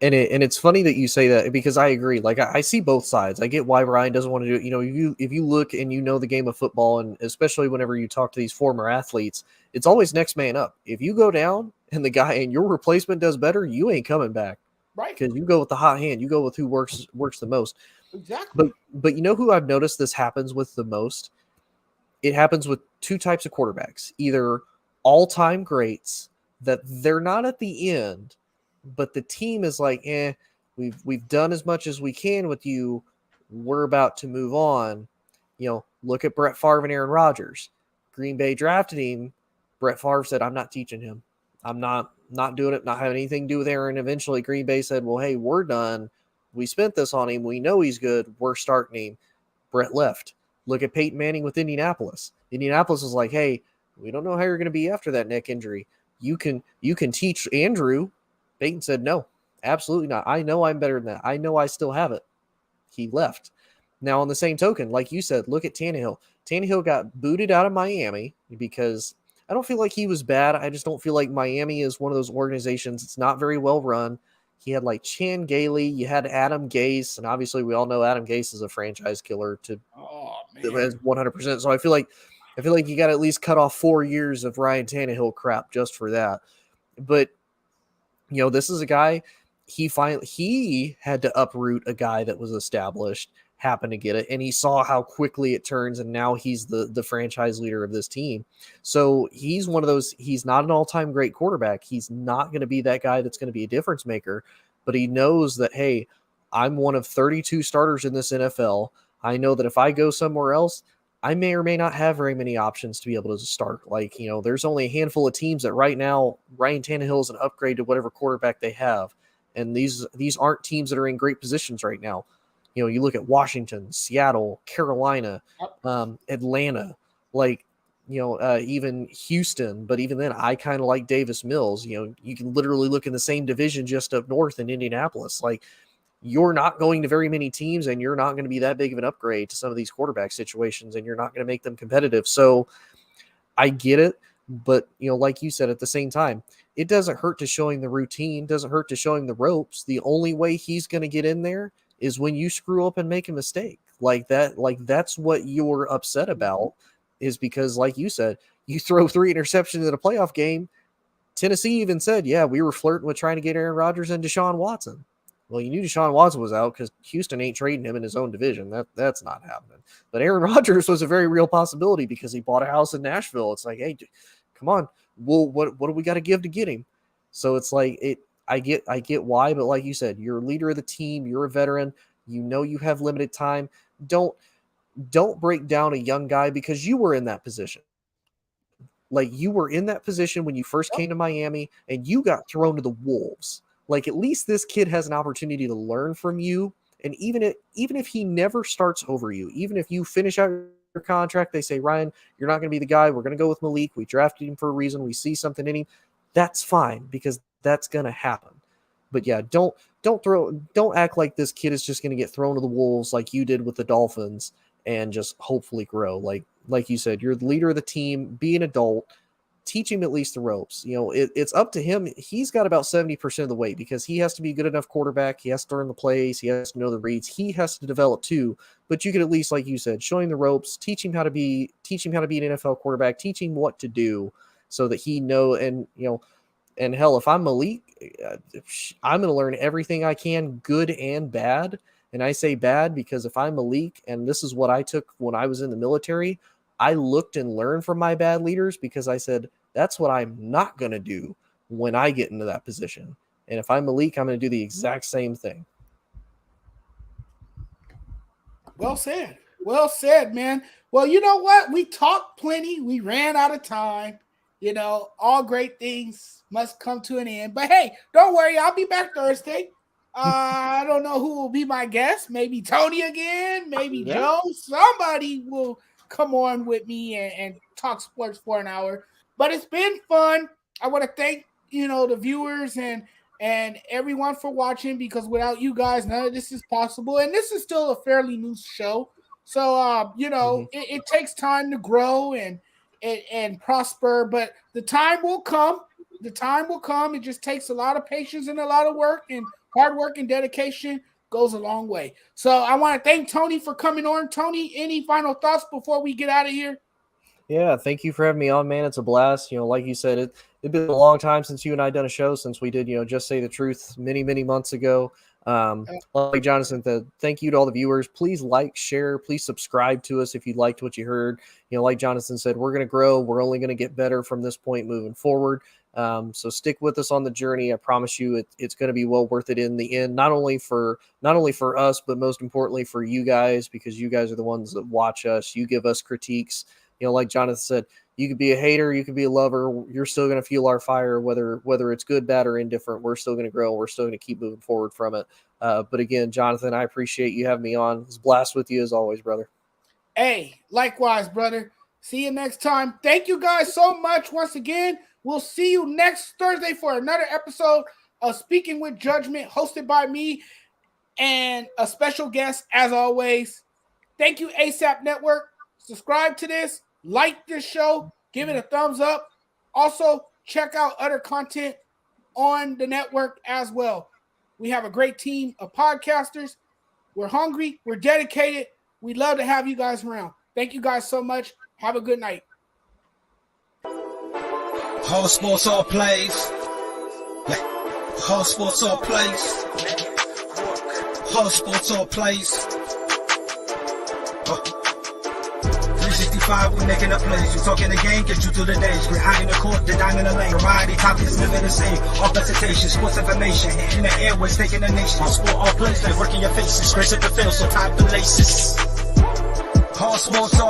it's funny that you say that because I agree. Like I see both sides. I get why Ryan doesn't want to do it. If you look and the game of football, and especially whenever you talk to these former athletes, it's always next man up. If you go down and the guy and your replacement does better, you ain't coming back. Right. Because you go with the hot hand. You go with who works the most. Exactly. But who I've noticed this happens with the most? It happens with 2 types of quarterbacks. Either all-time greats that they're not at the end, but the team is like, we've done as much as we can with you. We're about to move on. Look at Brett Favre and Aaron Rodgers. Green Bay drafted him. Brett Favre said, I'm not teaching him. I'm not doing it, not having anything to do with Aaron. Eventually, Green Bay said, well, hey, we're done. We spent this on him. We know he's good. We're starting him. Brett left. Look at Peyton Manning with Indianapolis. Indianapolis was like, hey, we don't know how you're going to be after that neck injury. You can teach Andrew. Peyton said, no, absolutely not. I know I'm better than that. I know I still have it. He left. Now, on the same token, like you said, look at Tannehill. Tannehill got booted out of Miami because I don't feel like he was bad. I just don't feel like Miami is one of those organizations. It's not very well run. He had like Chan Gailey. You had Adam Gase. And obviously we all know Adam Gase is a franchise killer to 100%. So I feel like I feel like you got to at least cut off 4 years of Ryan Tannehill crap just for that. But this is a guy, he had to uproot a guy that was established, happened to get it, and he saw how quickly it turns, and now he's the franchise leader of this team. So he's one of those, he's not an all-time great quarterback. He's not going to be that guy that's going to be a difference maker, but he knows that, hey, I'm one of 32 starters in this NFL. I know that if I go somewhere else, I may or may not have very many options to be able to start. Like, there's only a handful of teams that right now, Ryan Tannehill is an upgrade to whatever quarterback they have. And these aren't teams that are in great positions right now. You look at Washington, Seattle, Carolina, Atlanta, like, even Houston. But even then, I kind of like Davis Mills. You can literally look in the same division just up north in Indianapolis. Like, you're not going to very many teams, and you're not going to be that big of an upgrade to some of these quarterback situations, and you're not going to make them competitive. So I get it, but like you said, at the same time, it doesn't hurt to show him the routine, doesn't hurt to show him the ropes. The only way he's going to get in there is when you screw up and make a mistake like that. Like, that's what you're upset about, is because, like you said, you throw 3 interceptions in a playoff game. Tennessee even said, yeah, we were flirting with trying to get Aaron Rodgers and Deshaun Watson. Well, you knew Deshaun Watson was out because Houston ain't trading him in his own division. That's not happening. But Aaron Rodgers was a very real possibility because he bought a house in Nashville. It's like, hey, come on. Well, what do we got to give to get him? So it's like, I get why, but like you said, you're a leader of the team. You're a veteran. You have limited time. Don't break down a young guy, because you were in that position. Like, you were in that position when you first came to Miami, and you got thrown to the wolves. Like, at least this kid has an opportunity to learn from you. And even if he never starts over you, even if you finish out your contract, they say, Ryan, you're not going to be the guy. We're going to go with Malik. We drafted him for a reason. We see something in him. That's fine, because that's going to happen. But yeah, don't act like this kid is just going to get thrown to the wolves like you did with the Dolphins and just hopefully grow. Like you said, you're the leader of the team. Be an adult. Teach him at least the ropes. It's up to him. He's got about 70% of the way, because he has to be a good enough quarterback. He has to learn the plays. He has to know the reads. He has to develop too. But you could at least, like you said, show him the ropes, teach him how to be an NFL quarterback, teach him what to do so that he know. And hell, if I'm Malik, I'm going to learn everything I can, good and bad. And I say bad because if I'm Malik, and this is what I took when I was in the military, I looked and learned from my bad leaders, because I said, that's what I'm not going to do when I get into that position. And if I'm Malik, I'm going to do the exact same thing. Well said. Well said, man. Well, you know what? We talked plenty. We ran out of time. All great things must come to an end. But hey, don't worry. I'll be back Thursday. I don't know who will be my guest. Maybe Tony again. Maybe Joe. Somebody will come on with me and talk sports for an hour. But it's been fun. I want to thank, the viewers and everyone for watching, because without you guys, none of this is possible. And this is still a fairly new show. So, it takes time to grow and prosper, but the time will come. The time will come. It just takes a lot of patience and a lot of work, and hard work and dedication goes a long way. So I want to thank Tony for coming on. Tony, any final thoughts before we get out of here? Yeah, thank you for having me on, man. It's a blast. Like you said, it's been a long time since you and I done a show, since we did, Just Say the Truth many, many months ago. Like Johnathan said, thank you to all the viewers. Please like, share, please subscribe to us if you liked what you heard. Like Johnathan said, we're going to grow. We're only going to get better from this point moving forward. So stick with us on the journey. I promise you it's going to be well worth it in the end, not only for us, but most importantly for you guys, because you guys are the ones that watch us. You give us critiques. Like Johnathan said, you could be a hater, you could be a lover. You're still going to fuel our fire, whether it's good, bad, or indifferent. We're still going to grow. We're still going to keep moving forward from it. But again, Johnathan, I appreciate you having me on. It's a blast with you as always, brother. Hey, likewise, brother. See you next time. Thank you guys so much once again. We'll see you next Thursday for another episode of Speaking with Judgment, hosted by me and a special guest, as always. Thank you, ASAP Network. Subscribe to this. Like this show. Give it a thumbs up. Also, check out other content on the network as well. We have a great team of podcasters. We're hungry. We're dedicated. We'd love to have you guys around. Thank you guys so much. Have a good night. All sports, all plays. All sports, all plays. All sports, all plays. 365, we making a plays. We talking the game, get you through the days. We're high in the court, the dime in the lane. Variety topics, living the same. All presentation, sports information. Hitting the airways, taking the nation. All sport, all plays, like working your faces. Grace at the field, so tie the laces. All sports, all